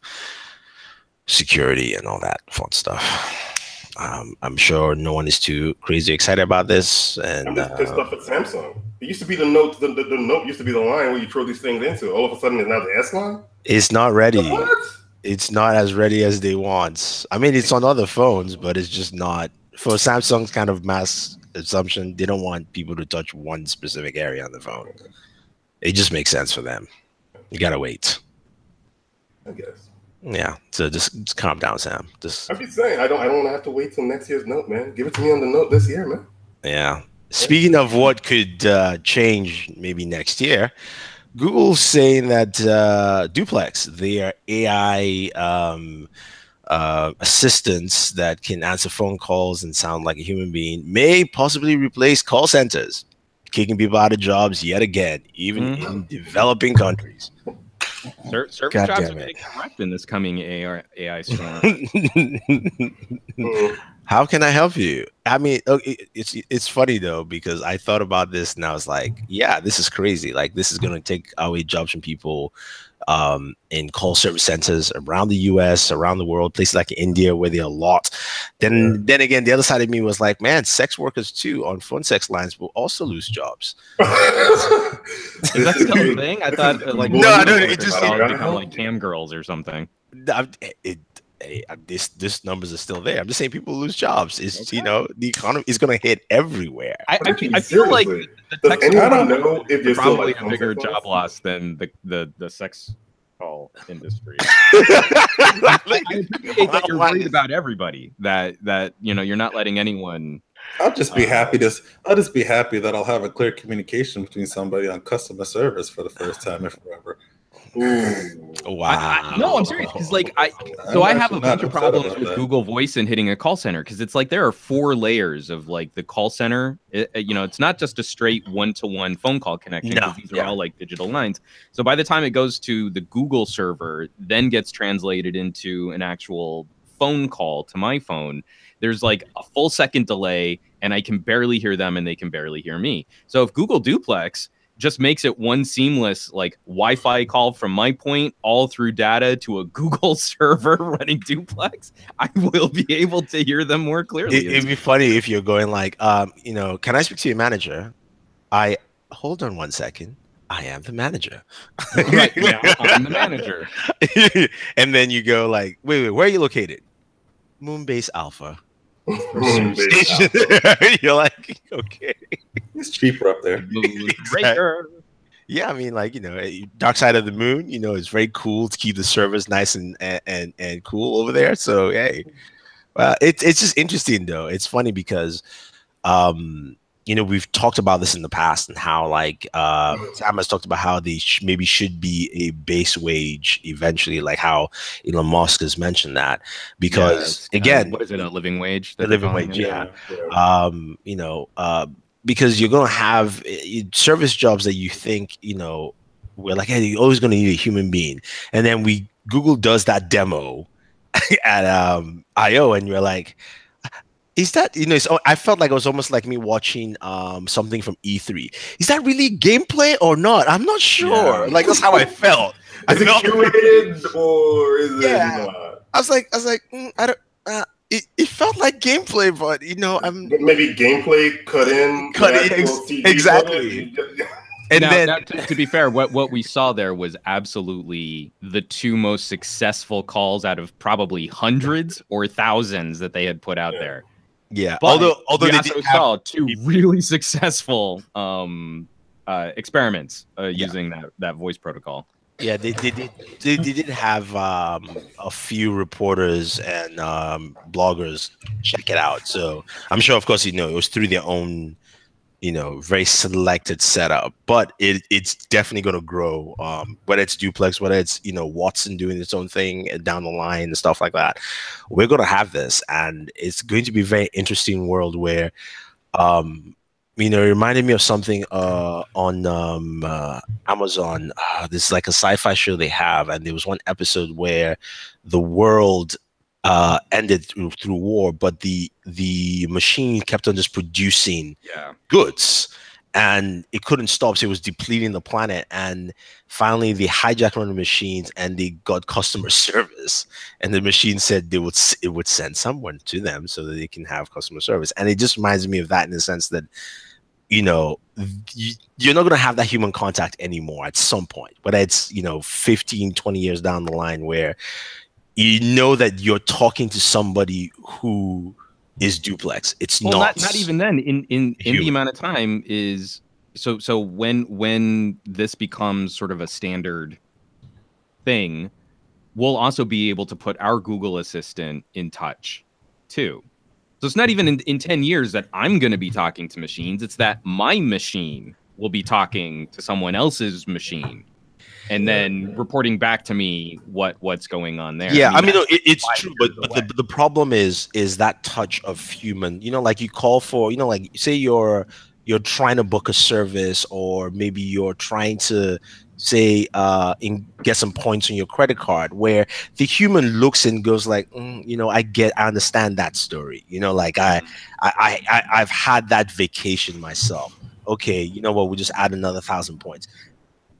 security and all that fun stuff. I'm sure no one is too crazy excited about this. And I'm just pissed off at Samsung. It used to be the Note. The Note used to be the line where you throw these things into. All of a sudden, it's now the S line. It's not ready. What? It's not as ready as they want. I mean, it's on other phones, but it's just not for Samsung's kind of mass assumption. They don't want people to touch one specific area on the phone. It just makes sense for them. You gotta wait. I guess. Yeah. So just calm down, Sam. I'm just saying, I don't want to have to wait till next year's Note, man. Give it to me on the Note this year, man. Yeah. Speaking of what could change maybe next year, Google's saying that Duplex, their AI assistants that can answer phone calls and sound like a human being, may possibly replace call centers, kicking people out of jobs yet again, even in developing countries. Service jobs are getting wrecked in this coming AI storm. How can I help you? I mean, it's funny though, because I thought about this and I was like, yeah, this is crazy. Like, this is going to take away jobs from people in call service centers around the US, around the world, places like India where there are a lot. Then again, the other side of me was like, man, sex workers too on phone sex lines will also lose jobs. Is that still a thing? I thought no, it just become like cam girls or something. This numbers are still there. I'm just saying people lose jobs. It's the economy is going to hit everywhere. I feel like the tech know if there's probably a bigger job loss than the sex call industry. I appreciate that you're worried about everybody. That you're not letting anyone. I'll just be happy that I'll have a clear communication between somebody on customer service for the first time and forever. Ooh. Wow. No, I'm serious, because I have a bunch of problems with Google Voice and hitting a call center, because it's like there are 4 layers of like the call center. It's not just a straight one-to-one phone call connection. No. These are all like digital lines. So by the time it goes to the Google server, then gets translated into an actual phone call to my phone, there's like a full second delay, and I can barely hear them and they can barely hear me. So if Google Duplex just makes it one seamless like Wi-Fi call from my point all through data to a Google server running Duplex, I will be able to hear them more clearly. It'd be funny if you're going like, can I speak to your manager? Hold on one second. I am the manager. Right, yeah, I'm the manager. And then you go like, wait, where are you located? Moonbase Alpha. You're like, okay, it's cheaper up there. Exactly. Yeah, I mean, like, dark side of the moon, it's very cool to keep the servers nice and cool over there. So hey, well, it's just interesting though. It's funny because we've talked about this in the past and how like Sam has talked about how they maybe should be a base wage eventually, like how Elon Musk has mentioned that, because again, what is it, a living wage? The living wage, yeah. Because you're gonna have service jobs that you think we're like, hey, you're always gonna need a human being, and then Google does that demo at I/O, and you're like, is that I felt like it was almost like me watching something from E3. Is that really gameplay or not? I'm not sure. Yeah. Like, that's how I felt. Is it curated or is it not? I was like, I don't. It felt like gameplay, but maybe gameplay cut in exactly. And now, to be fair, what we saw there was absolutely the 2 most successful calls out of probably hundreds or thousands that they had put out there. Yeah, but although we they also saw 2 really successful experiments using that voice protocol. Yeah, they did have a few reporters and bloggers check it out. So I'm sure, of course, it was through their own, very selected setup. But it's definitely going to grow. Whether it's Duplex, whether it's Watson doing its own thing down the line and stuff like that, we're going to have this, and it's going to be a very interesting world where um it reminded me of something on Amazon. This is like a sci-fi show they have, and there was one episode where the world ended through war, but the machine kept on just producing goods, and it couldn't stop, so it was depleting the planet. And finally they hijacked one of the machines and they got customer service, and the machine said it would send someone to them so that they can have customer service. And it just reminds me of that, in the sense that you're not going to have that human contact anymore at some point, whether it's 15, 20 years down the line, where that you're talking to somebody who is Duplex. It's not even then. In the amount of time is so when this becomes sort of a standard thing, we'll also be able to put our Google Assistant in touch too. So it's not even in 10 years that I'm going to be talking to machines. It's that my machine will be talking to someone else's machine, and then reporting back to me what's going on there. Yeah, I mean it's true, but the problem is that touch of human. Like you call for, like say you're trying to book a service, or maybe you're trying to say get some points on your credit card, where the human looks and goes like, I understand that story. Like I've had that vacation myself. Okay, you know what? We'll just add another 1,000 points.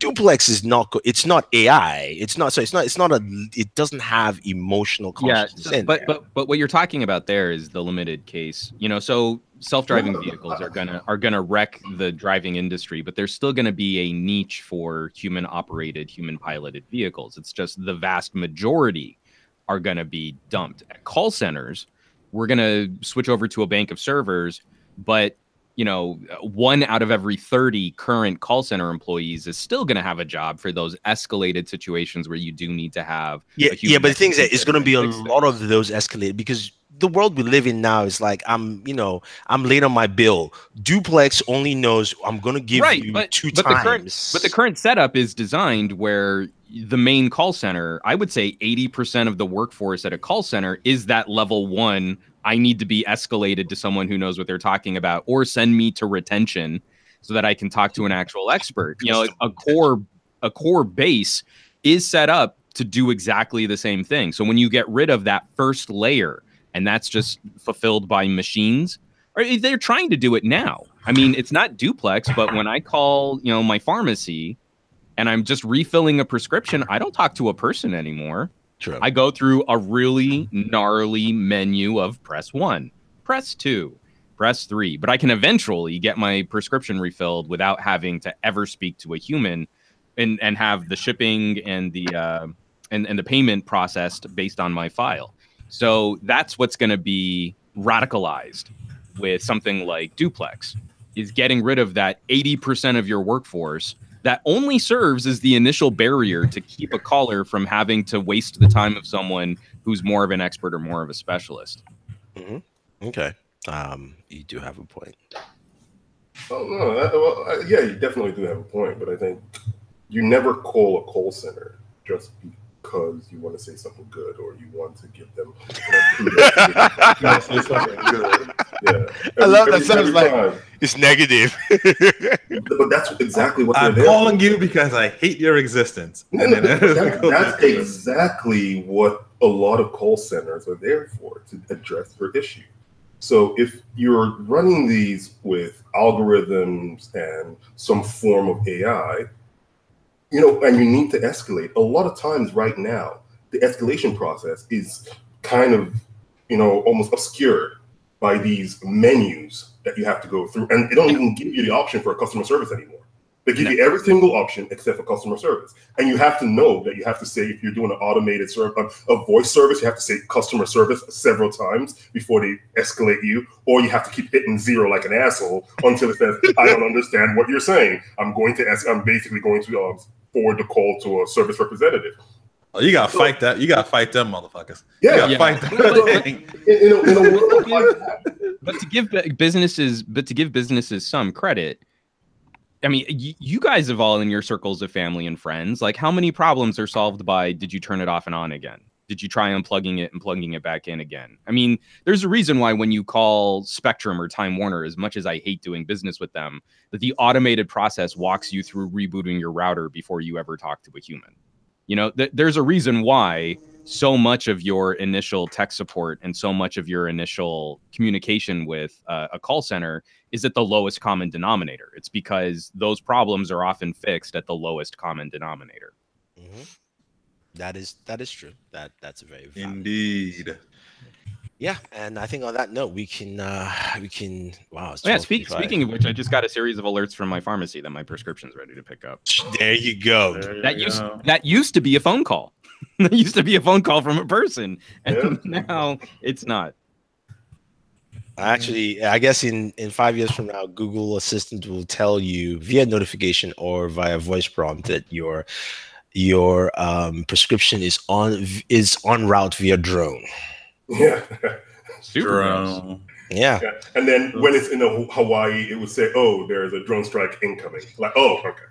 Duplex is not. It's not AI. It's not. So it's not a. It doesn't have emotional consciousness. Yeah, but what you're talking about there is the limited case. So self-driving vehicles are gonna wreck the driving industry, but there's still gonna be a niche for human-operated, human-piloted vehicles. It's just the vast majority are gonna be dumped at call centers. We're gonna switch over to a bank of servers, but 1 out of every 30 current call center employees is still going to have a job for those escalated situations where you do need to have. But the thing is that it's going to be a lot of those escalated, because the world we live in now is like, I'm late on my bill. Duplex only knows I'm going to give you two times. But the current setup is designed where the main call center, I would say 80% of the workforce at a call center is that level 1. I need to be escalated to someone who knows what they're talking about, or send me to retention so that I can talk to an actual expert. A core base is set up to do exactly the same thing. So when you get rid of that first layer, and that's just fulfilled by machines, or they're trying to do it now. I mean, it's not Duplex, but when I call, my pharmacy and I'm just refilling a prescription, I don't talk to a person anymore. True. I go through a really gnarly menu of press 1, press 2, press 3, but I can eventually get my prescription refilled without having to ever speak to a human, and have the shipping and the and the payment processed based on my file. So that's what's going to be radicalized with something like Duplex, is getting rid of that 80% of your workforce that only serves as the initial barrier to keep a caller from having to waste the time of someone who's more of an expert or more of a specialist. Okay. You do have a point. Oh, no. Yeah, you definitely do have a point, but I think you never call a call center just because you want to say something good, or you want to give them say something good. Yeah. I love that. Sounds like it's negative. But that's exactly what I'm calling you because I hate your existence. That's exactly what a lot of call centers are there for, to address your issue. So if you're running these with algorithms and some form of AI, and you need to escalate, a lot of times right now, the escalation process is kind of, almost obscured by these menus that you have to go through. And they don't even give you the option for a customer service anymore. They give you every single option except for customer service. And you have to know that you have to say, if you're doing an automated a voice service, you have to say customer service several times before they escalate you, or you have to keep hitting 0 like an asshole until it says, I don't understand what you're saying. I'm basically going to forward the call to a service representative. Oh, you gotta fight that. You gotta fight them motherfuckers. Yeah, you gotta fight them. In a world like that. But to give businesses some credit, I mean, you guys have all in your circles of family and friends. Like, how many problems are solved by, did you turn it off and on again? Did you try unplugging it and plugging it back in again? I mean, there's a reason why when you call Spectrum or Time Warner, as much as I hate doing business with them, that the automated process walks you through rebooting your router before you ever talk to a human. You know, there's a reason why so much of your initial tech support and so much of your initial communication with a call center is at the lowest common denominator. It's because those problems are often fixed at the lowest common denominator. Mm-hmm. That is true. That's a very valid Indeed. Yeah, and I think on that note, we can wow. Yeah, speaking of which, I just got a series of alerts from my pharmacy that my prescription's ready to pick up. There you go. That used to be a phone call. That used to be a phone call from a person, and now it's not. Actually, I guess in 5 years from now, Google Assistant will tell you via notification or via voice prompt that your prescription is en route via drone. Yeah. Super Drone. Yeah. And then when it's in Hawaii, it would say, "Oh, there's a drone strike incoming." Like, oh, okay.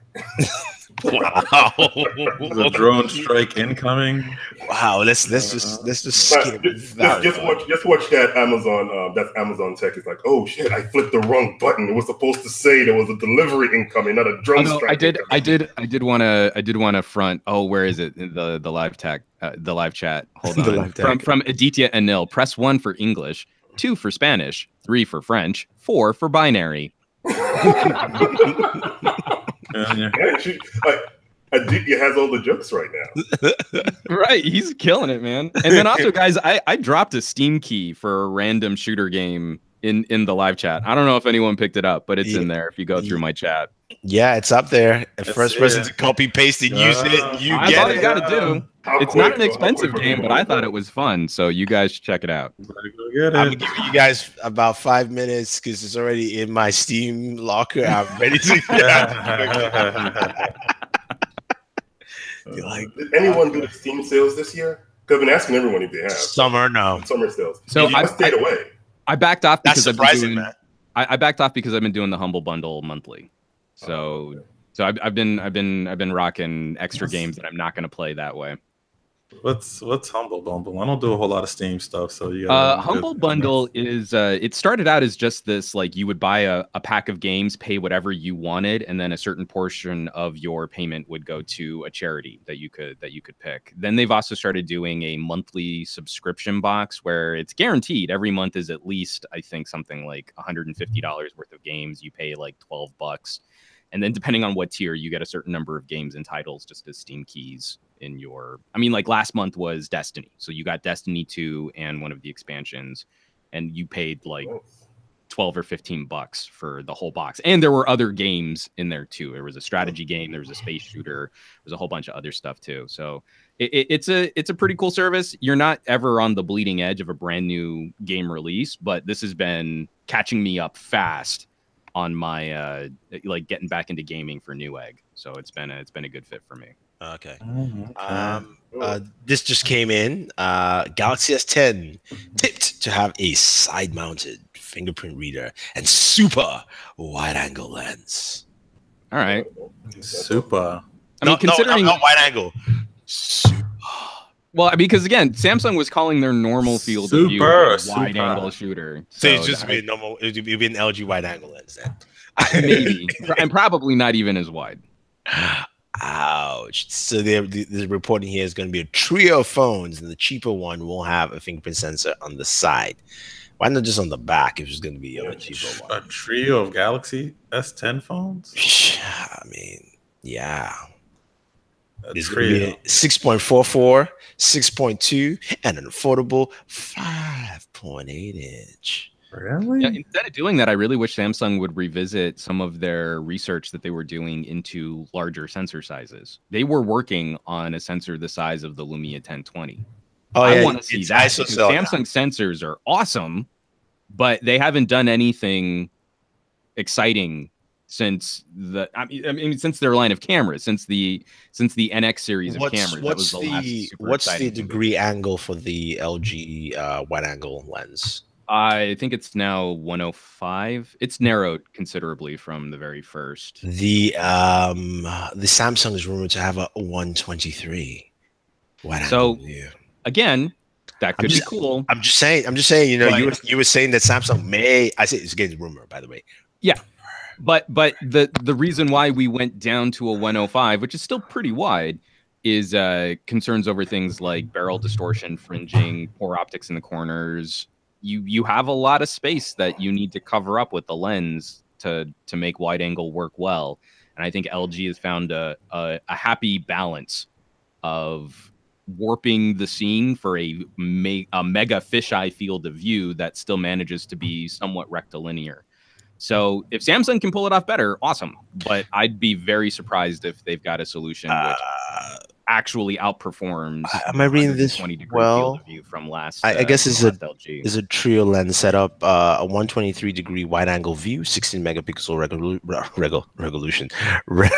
Wow. The drone strike incoming. Wow. Let's just skip. Just watch that Amazon. That's Amazon Tech. It's like, oh shit, I flipped the wrong button. It was supposed to say there was a delivery incoming, not a drone strike. I did want to front. Oh, where is it? The live tech, the live chat. Hold on. From Aditya Anil. Press 1 for English, 2 for Spanish, 3 for French, 4 for binary. Aditya has all the jokes right now. Right, he's killing it, man. And then also, guys, I dropped a Steam key for a random shooter game in the live chat. I don't know if anyone picked it up, but it's in there if you go through my chat. Yeah, it's up there. First person to copy paste and use it, That's all you got to do. It's not an expensive game, but I thought it was fun. So you guys should check it out. I'm giving you guys about 5 minutes because it's already in my Steam locker. I'm ready to Did anyone do the Steam sales this year? Because I've been asking everyone if they have. Summer sales. So I stayed away. I backed off because That's surprising, man. I backed off because I've been doing the Humble Bundle monthly. So I've been rocking extra games that I'm not going to play that way. What's Humble Bundle? I don't do a whole lot of Steam stuff, so you. Humble Bundle is it started out as just this, like, you would buy a pack of games, pay whatever you wanted, and then a certain portion of your payment would go to a charity that you could pick. Then they've also started doing a monthly subscription box where it's guaranteed every month is at least, I think, something like $150 worth of games. You pay like $12. And then depending on what tier, you get a certain number of games and titles just as Steam keys in your, I mean, like last month was Destiny. So you got Destiny 2 and one of the expansions, and you paid like 12 or 15 bucks for the whole box. And there were other games in there too. There was a strategy game, there was a space shooter, there's a whole bunch of other stuff too. So it's a pretty cool service. You're not ever on the bleeding edge of a brand new game release, but this has been catching me up fast on my like getting back into gaming for Newegg. So it's been a good fit for me. Okay. This just came in. Galaxy S10 tipped to have a side-mounted fingerprint reader and super wide-angle lens. All right. Super. I mean, considering not wide angle. Super. Well, because again, Samsung was calling their normal field of view a wide-angle shooter. So it's just be normal. It would be an LG wide-angle lens then. Maybe, and probably not even as wide. Ouch. So the reporting here is going to be a trio of phones, and the cheaper one will have a fingerprint sensor on the side. Why not just on the back if it's going to be a cheaper one? A trio of Galaxy S10 phones? I mean, yeah. It's going to be a 6.44, 6.2, and an affordable 5.8 inch. Really? Yeah, instead of doing that, I really wish Samsung would revisit some of their research that they were doing into larger sensor sizes. They were working on a sensor the size of the Lumia 1020. Oh, I yeah, want to see that because Samsung sensors are awesome, but they haven't done anything exciting since since their line of cameras, since the NX series of cameras. That was the last super exciting degree angle for the LG wide angle lens? I think it's now 105. It's narrowed considerably from the very first. The Samsung is rumored to have a 123 wide angle view. Again, that could be cool. I'm just saying. You know, you were saying that Samsung may. I say it's getting rumor, by the way. Yeah, but the reason why we went down to a 105, which is still pretty wide, is concerns over things like barrel distortion, fringing, poor optics in the corners. You have a lot of space that you need to cover up with the lens to make wide angle work well, and I think LG has found a happy balance of warping the scene for a mega fisheye field of view that still manages to be somewhat rectilinear. So if Samsung can pull it off better, awesome. But I'd be very surprised if they've got a solution which actually outperforms. Am I reading this 20-degree field of view from last? I guess it's LG. Is a trio lens setup, a 123-degree wide-angle view, 16 megapixel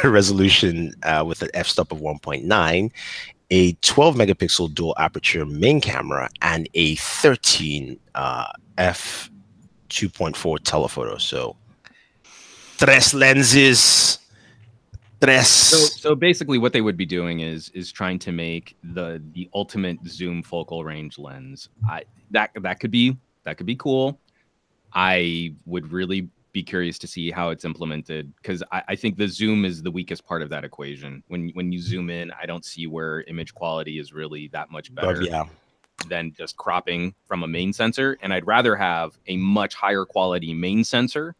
resolution with an f-stop of 1.9, a 12 megapixel dual aperture main camera, and a 13 f 2.4 telephoto. So, tres lenses. So basically what they would be doing is trying to make the ultimate zoom focal range lens. That could be cool. I would really be curious to see how it's implemented, because I think the zoom is the weakest part of that equation. When you zoom in, I don't see where image quality is really that much better than just cropping from a main sensor. And I'd rather have a much higher quality main sensor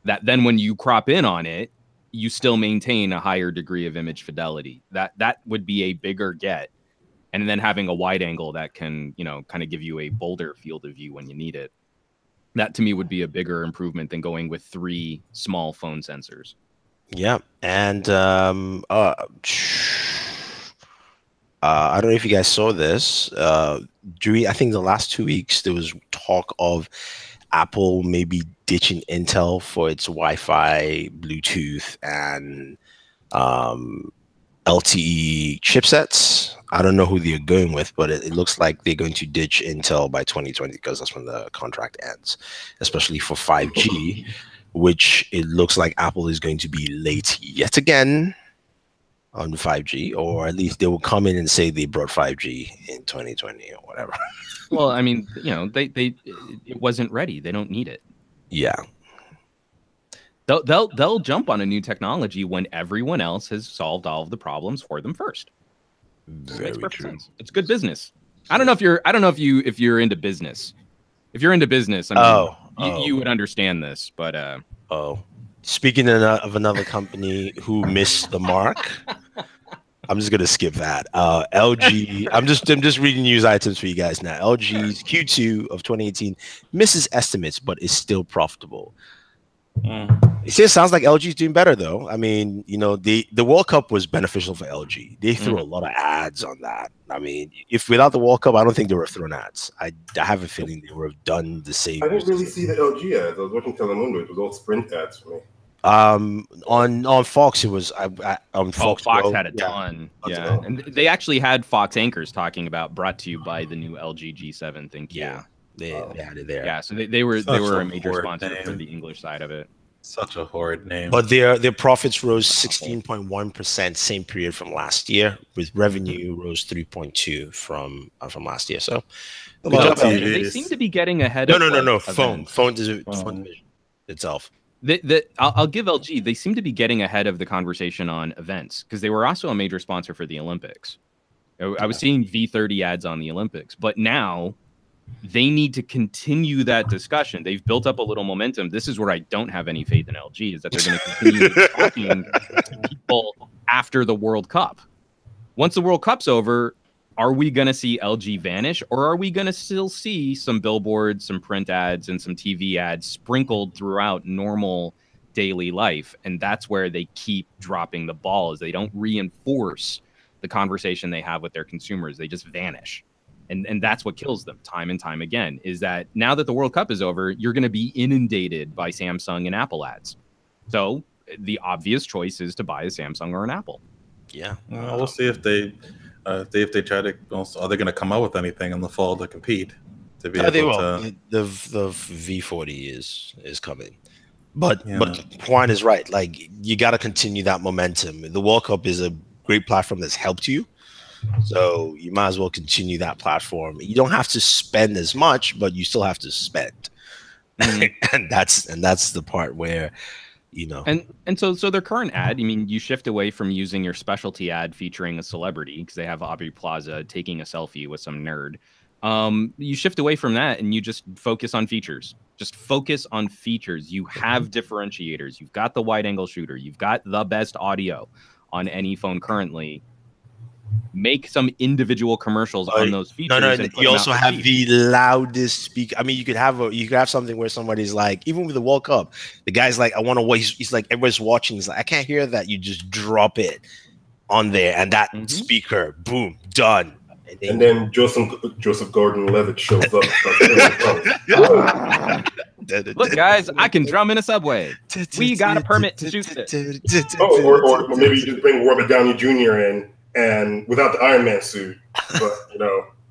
that then when you crop in on it, you still maintain a higher degree of image fidelity. That would be a bigger get. And then having a wide angle that can, kind of give you a bolder field of view when you need it. That to me would be a bigger improvement than going with 3 small phone sensors. Yeah. And I don't know if you guys saw this. I think the last 2 weeks, there was talk of Apple maybe ditching Intel for its Wi-Fi, Bluetooth, and LTE chipsets. I don't know who they're going with, but it looks like they're going to ditch Intel by 2020, because that's when the contract ends, especially for 5G, which it looks like Apple is going to be late yet again on 5G, or at least they will come in and say they brought 5G in 2020 or whatever. Well, I mean, it wasn't ready. They don't need it. Yeah. They'll jump on a new technology when everyone else has solved all of the problems for them first. Very true. Sense. It's good business. I don't know if you're into business. If you're into business, I mean, you would understand this, but speaking of another company who missed the mark, I'm just gonna skip that. LG. I'm just reading news items for you guys now. LG's Q2 of 2018 misses estimates, but is still profitable. It still sounds like LG's doing better, though. I mean, the World Cup was beneficial for LG. They threw a lot of ads on that. I mean, if without the World Cup, I don't think they would have thrown ads. I have a feeling they would have done the same. I didn't really see the LG ads. I was watching Telemundo. It was all Sprint ads for me. On Fox, it was on Fox. Fox had a ton. Yeah, and they actually had Fox anchors talking about brought to you by the new LG G7. Thank you. Yeah. They had it there. Yeah, so they were a major sponsor for the English side of it. Such a horrid name. But their profits rose 16.1% same period from last year, with revenue rose 3.2 from last year. So they seem to be getting ahead. No. Phone division itself. I'll give LG. They seem to be getting ahead of the conversation on events, because they were also a major sponsor for the Olympics. I was seeing V30 ads on the Olympics, but now they need to continue that discussion. They've built up a little momentum. This is where I don't have any faith in LG, is that they're going to continue talking to people after the World Cup. Once the World Cup's over, are we going to see LG vanish, or are we going to still see some billboards, some print ads, and some TV ads sprinkled throughout normal daily life? And that's where they keep dropping the ball, is they don't reinforce the conversation they have with their consumers. They just vanish. And that's what kills them time and time again, is that now that the World Cup is over, you're going to be inundated by Samsung and Apple ads. So the obvious choice is to buy a Samsung or an Apple. Yeah. Well, we'll see if they try to. Also, are they going to come out with anything in the fall to compete? To be They able will. to. The V40 is coming. But Yeah. but Juan is right. Like, you got to continue that momentum. The World Cup is a great platform that's helped you. So you might as well continue that platform. You don't have to spend as much, but you still have to spend. and that's the part where, you know. And so their current ad, I mean, you shift away from using your specialty ad featuring a celebrity, because they have Aubrey Plaza taking a selfie with some nerd. You shift away from that and you just focus on features. Just focus on features. You have differentiators. You've got the wide angle shooter. You've got the best audio on any phone currently. Make some individual commercials on those features. No, and put you them also out for have free. the loudest speaker. I mean, you could have something where somebody's like, even with the World Cup, the guy's like, I want to watch. He's like, everybody's watching. He's like, I can't hear that. You just drop it on there, and that speaker, boom, done. And then Joseph Gordon-Levitt shows up. Look, guys, I can drum in a subway. We got a permit to shoot this. Or maybe you just bring Robert Downey Jr. in, and without the Iron Man suit, but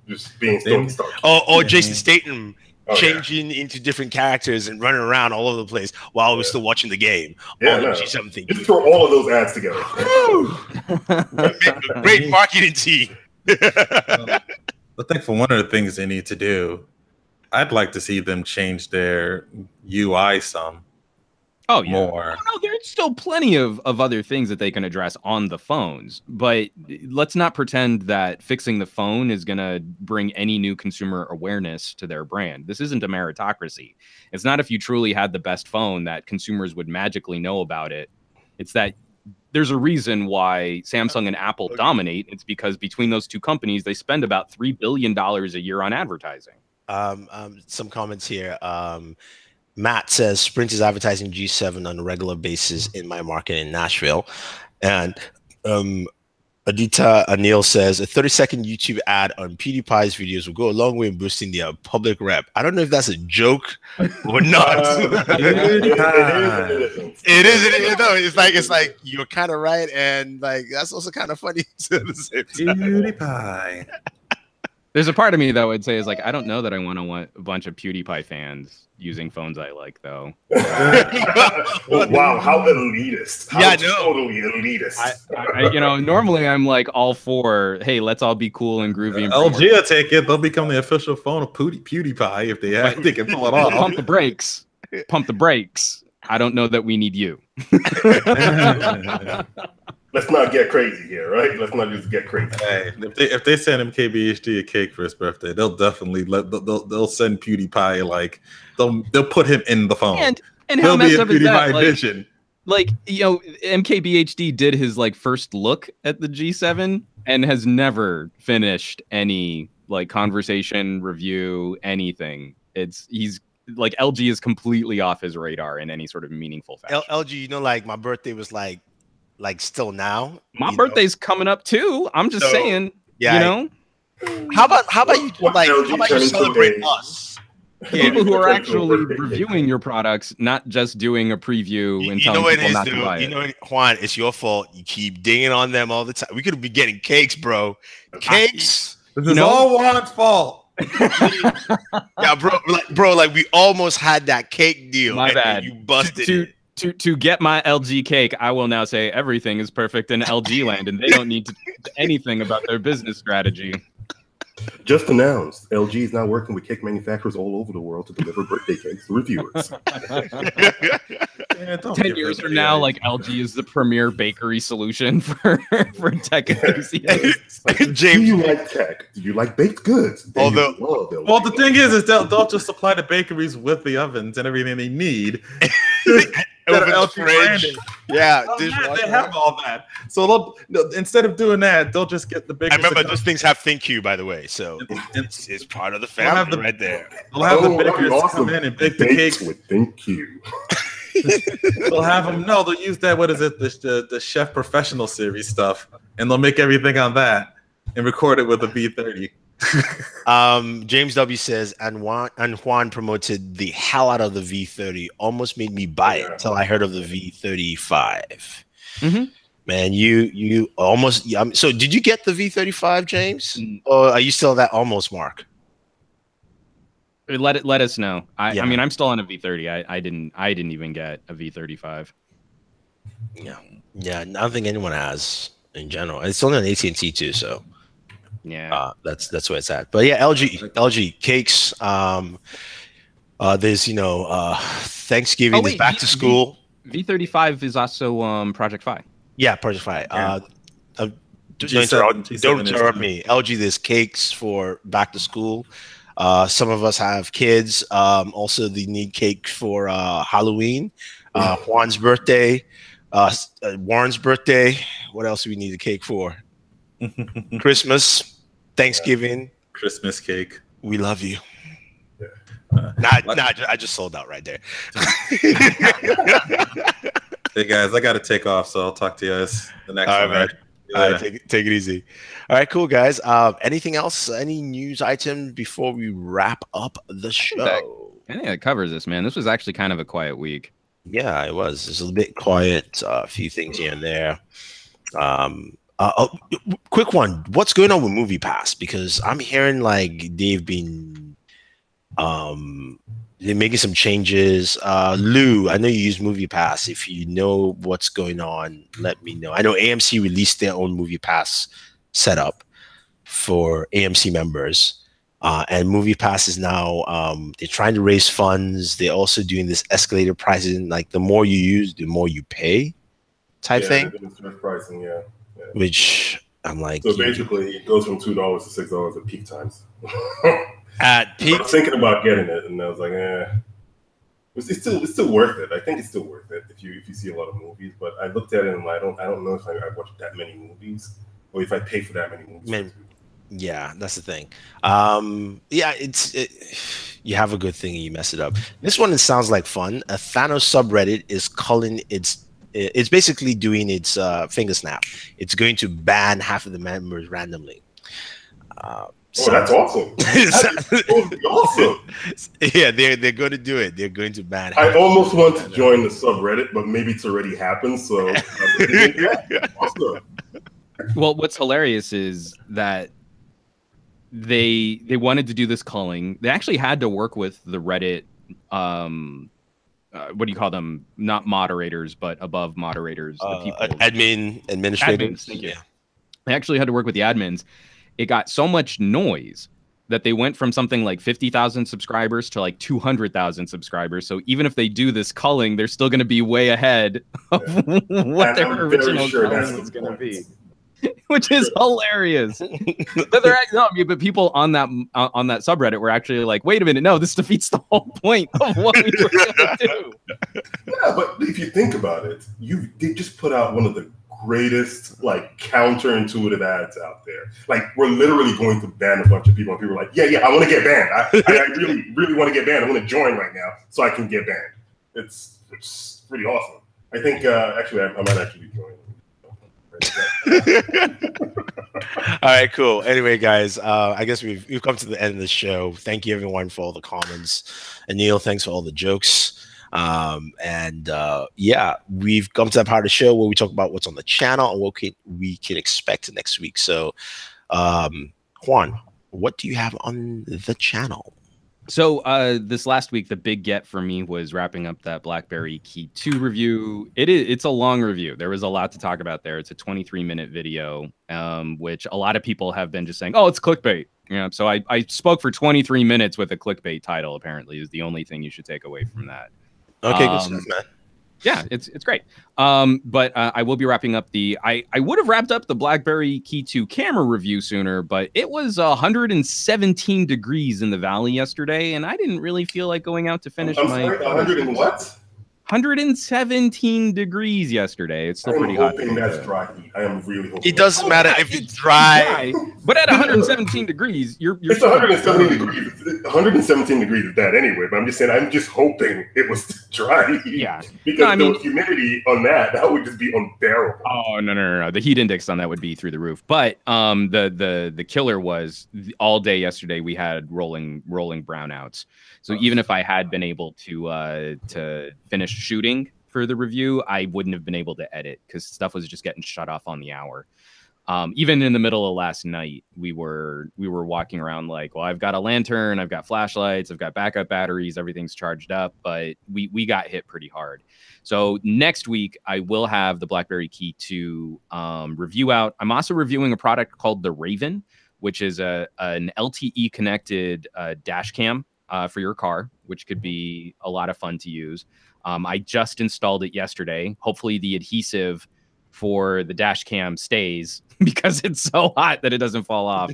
just being Tony Stark. Or Jason Statham changing into different characters and running around all over the place while we're still watching the game. Just throw all of those ads together. Great marketing team. I think for one of the things they need to do, I'd like to see them change their UI some. Oh, yeah. More. No, there's still plenty of other things that they can address on the phones. But let's not pretend that fixing the phone is going to bring any new consumer awareness to their brand. This isn't a meritocracy. It's not if you truly had the best phone that consumers would magically know about it. It's that there's a reason why Samsung and Apple dominate. It's because between those two companies, they spend about $3 billion a year on advertising. Some comments here. Matt says Sprint is advertising G7 on a regular basis in my market in Nashville. And Adita Anil says a 30-second YouTube ad on PewDiePie's videos will go a long way in boosting their public rep. I don't know if that's a joke or not. It is. No, it's like you're kind of right, and like that's also kind of funny to the same time. PewDiePie. There's a part of me that would say is like, I don't know that I want a bunch of PewDiePie fans using phones I like, though. Wow, how elitist. How totally elitist. I normally I'm like all for, hey, let's all be cool and groovy. And LG will take it. They'll become the official phone of PewDiePie if they can pull it off. Pump the brakes. Pump the brakes. I don't know that we need you. Let's not get crazy here, right? Let's not just get crazy. Hey, if they send MKBHD a cake for his birthday, they'll definitely they'll send PewDiePie, like they'll put him in the phone. And how messed up is that? Edition. Like MKBHD did his like first look at the G7 and has never finished any like conversation, review, anything. He's like LG is completely off his radar in any sort of meaningful fashion. LG, like my birthday was like still now. My birthday's coming up too. I'm just saying, How about you celebrate us? People who are actually reviewing your products, not just doing a preview and telling people not to buy it. Juan, it's your fault. You keep dinging on them all the time. We could be getting cakes, bro. Cakes. This is all Juan's fault. Yeah, bro, like we almost had that cake deal. My bad. You busted it. To get my LG cake, I will now say everything is perfect in LG land, and they don't need to do anything about their business strategy. Just announced, LG is now working with cake manufacturers all over the world to deliver birthday cakes to reviewers. 10 years from now, like LG is the premier bakery solution for tech enthusiasts. James, do you like tech? Do you like baked goods? Well, the thing is they'll just supply the bakeries with the ovens and everything they need. Fridge. Yeah, they have all that. So instead of doing that, they'll just get the big. I remember those things have ThinQ, by the way, so it's part of the family right there. They'll have the bakers come in and bake the cake with ThinQ. They'll have them. No, they'll use that. What is it? The Chef Professional series stuff, and they'll make everything on that and record it with a B30. James W says, and Juan promoted the hell out of the V30. Almost made me buy it till I heard of the V35. Mm-hmm. Man, you almost. So, did you get the V35, James? Or are you still at that almost mark? Let us know. I Yeah. mean, I'm still on a V30. I didn't even get a V35. Yeah, I don't think anyone has in general. It's only on AT&T too, so yeah, that's where it's at. But yeah, LG cakes. There's Thanksgiving. There's back to school. V35 is also Project Fi. Yeah, Project Fi. Yeah. Don't interrupt me. LG, there's cakes for back to school. Some of us have kids. Also, they need cake for Halloween, Juan's birthday, Warren's birthday. What else do we need a cake for? Christmas, Thanksgiving, Christmas cake. We love you. I just sold out right there. Hey guys, I got to take off, so I'll talk to you guys the next one. All right, take it easy. All right, cool guys. Anything else? Any news item before we wrap up the show? I think that covers this, man. This was actually kind of a quiet week. Yeah, it was. It's a bit quiet. A few things here and there. Quick one. What's going on with Movie Pass? Because I'm hearing like they've been they're making some changes. Lou, I know you use Movie Pass. If you know what's going on, let me know. I know AMC released their own Movie Pass setup for AMC members. And Movie Pass is now they're trying to raise funds. They're also doing this escalated pricing, like the more you use, the more you pay type thing. Pricing, yeah. Which I'm like, so basically, it goes from $2 to $6 at peak times. At peak, I was thinking about getting it, and I was like, it's still worth it. I think it's still worth it if you see a lot of movies. But I looked at it and I don't know if I watched that many movies or if I pay for that many movies. Yeah, that's the thing. You have a good thing and you mess it up. This one, it sounds like fun. A Thanos subreddit is calling it's basically doing its finger snap. It's going to ban half of the members randomly. That's awesome. That's awesome. Yeah, they're going to do it. They're going to ban. I almost want to join the subreddit, but maybe it's already happened. So, awesome. Well, what's hilarious is that they wanted to do this culling. They actually had to work with the Reddit. What do you call them? Not moderators, but above moderators. The people. Administrators. Admins, thank you. Yeah. They actually had to work with the admins. It got so much noise that they went from something like 50,000 subscribers to like 200,000 subscribers. So even if they do this culling, they're still going to be way ahead of what their original culling was going to be, which is hilarious. But people on that subreddit were actually like, "Wait a minute, no, this defeats the whole point of what we were going to do." Yeah, but if you think about it, they just put out one of the greatest like counterintuitive ads out there. Like we're literally going to ban a bunch of people, and people are like, yeah, I want to get banned. I really want to get banned. I want to join right now so I can get banned. It's pretty awesome. I think actually I might actually join. All right, cool. Anyway, guys, I guess we've come to the end of the show. Thank you everyone for all the comments. And Neil, thanks for all the jokes. We've come to that part of the show where we talk about what's on the channel and what we can expect next week. So, Juan, what do you have on the channel? So this last week, the big get for me was wrapping up that BlackBerry Key2 review. It's a long review. There was a lot to talk about there. It's a 23-minute video, which a lot of people have been just saying, oh, it's clickbait. Yeah. So I spoke for 23 minutes with a clickbait title, apparently, is the only thing you should take away from that. Okay, good stuff, man. Yeah, it's great. But I will be wrapping up I would have wrapped up the BlackBerry Key2 camera review sooner, but it was 117 degrees in the valley yesterday, and I didn't really feel like going out to finish I'm sorry, 100 and what? 117 degrees yesterday. It's still pretty hot. I'm hoping that's dry heat. I am really hoping. It doesn't matter if it's dry. But at 117 degrees, you're it's 117 degrees. 117 degrees is that anyway. But I'm just saying, I'm just hoping it was dry heat. Yeah. Because the humidity on that would just be unbearable. Oh no. The heat index on that would be through the roof. But the killer was all day yesterday we had rolling brownouts. So even if I had been able to finish shooting for the review, I wouldn't have been able to edit because stuff was just getting shut off on the hour. Even in the middle of last night, we were walking around like, well, I've got a lantern, I've got flashlights, I've got backup batteries, everything's charged up, but we got hit pretty hard. So next week, I will have the BlackBerry Key2 review out. I'm also reviewing a product called the Raven, which is an LTE connected dash cam for your car, which could be a lot of fun to use. I just installed it yesterday. Hopefully the adhesive for the dash cam stays because it's so hot that it doesn't fall off.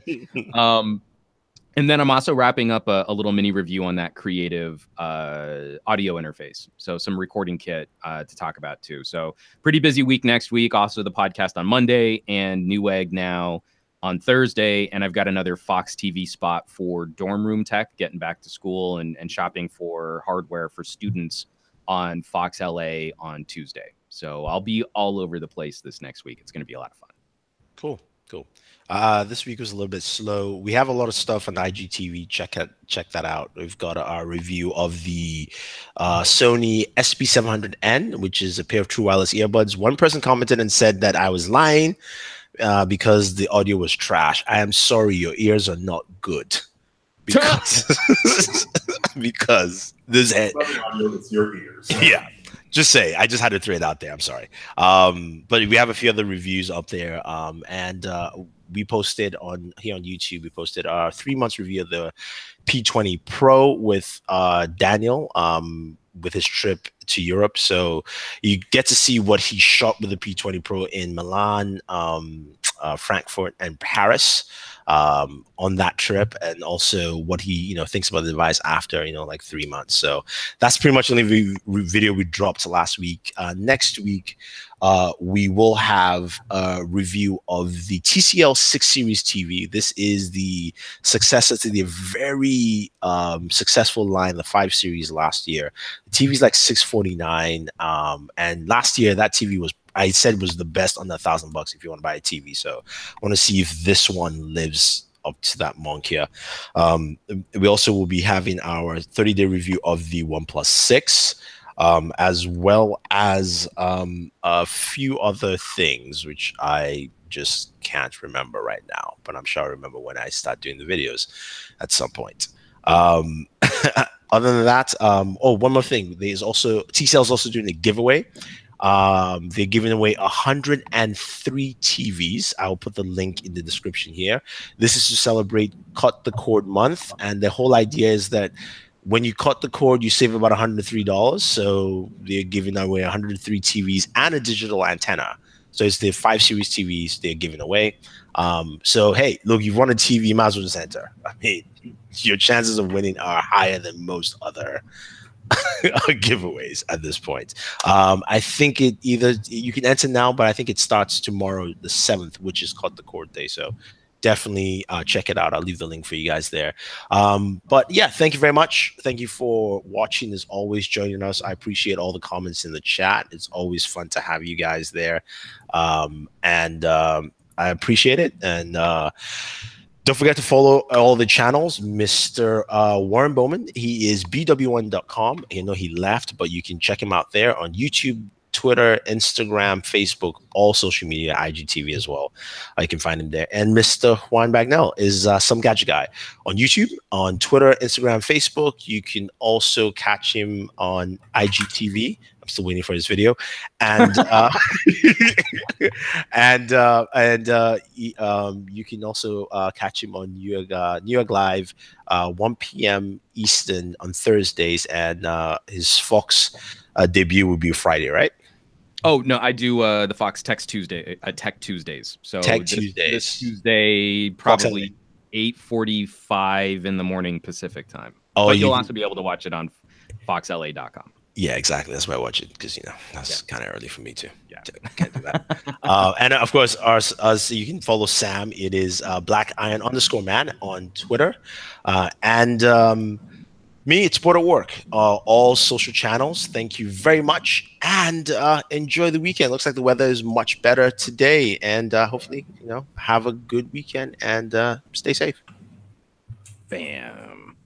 And then I'm also wrapping up a little mini review on that creative audio interface. So some recording kit to talk about too. So pretty busy week next week. Also the podcast on Monday and Newegg now on Thursday. And I've got another Fox TV spot for dorm room tech, getting back to school and shopping for hardware for students on Fox LA on Tuesday. So I'll be all over the place this next week. It's going to be a lot of fun. Cool. This week was a little bit slow. We have a lot of stuff on IGTV. Check that out. We've got our review of the Sony SP700N, which is a pair of true wireless earbuds. One person commented and said that I was lying because the audio was trash. I am sorry, your ears are not good. Because there's it's your ears. Yeah. Just say, I just had to throw it out there. I'm sorry. But we have a few other reviews up there. And we posted here on YouTube, we posted our 3 months review of the P20 Pro with Daniel with his trip to Europe. So you get to see what he shot with the P20 Pro in Milan, Frankfurt, and Paris on that trip, and also what he thinks about the device after like 3 months. So that's pretty much the only video we dropped last week. Next week we will have a review of the TCL 6 Series TV. This is the successor to the very successful line, the 5 Series last year. The TV is like $649, and last year that TV was, I said, was the best under $1,000 if you want to buy a TV. So I want to see if this one lives up to that mark here. We also will be having our 30-day review of the OnePlus 6, as well as a few other things, which I just can't remember right now, but I'm sure I'll remember when I start doing the videos at some point. Other than that, oh, one more thing. There's also, TCL is also doing a giveaway. They're giving away 103 TVs. I'll put the link in the description here. This is to celebrate Cut the Cord month, and the whole idea is that when you cut the cord, you save about $103. So they're giving away 103 TVs and a digital antenna. So it's the 5 Series TVs they're giving away. So hey, look, you've won a TV, you might as well just enter. I mean, your chances of winning are higher than most other giveaways at this point. I think you can enter now, but I think it starts tomorrow, the 7th, which is Cut the Cord Day. So definitely check it out. I'll leave the link for you guys there. But yeah, thank you very much. Thank you for watching, as always, joining us. I appreciate all the comments in the chat. It's always fun to have you guys there. I appreciate it. And don't forget to follow all the channels. Mr. Warren Bowman, he is bw1.com. You know, he left, but you can check him out there on YouTube, Twitter, Instagram, Facebook, all social media, IGTV as well. You can find him there. And Mr. Juan Bagnell is Some Gadget Guy on YouTube, on Twitter, Instagram, Facebook. You can also catch him on IGTV. I'm still waiting for his video. And you can also catch him on Newegg Live, 1 p.m. Eastern on Thursdays, and his Fox debut will be Friday, right? Oh no, I do the Fox Tech Tuesdays. So this Tuesday, probably 8:45 in the morning Pacific time. Oh, but you'll also be able to watch it on foxla.com. Yeah, exactly. That's why I watch it, because that's kind of early for me too. Yeah. Can't do that. And of course, us, you can follow Sam. It is @BlackIron_man on Twitter, and me, it's Booredatwork. All social channels. Thank you very much, and enjoy the weekend. Looks like the weather is much better today, and hopefully, have a good weekend and stay safe. Bam.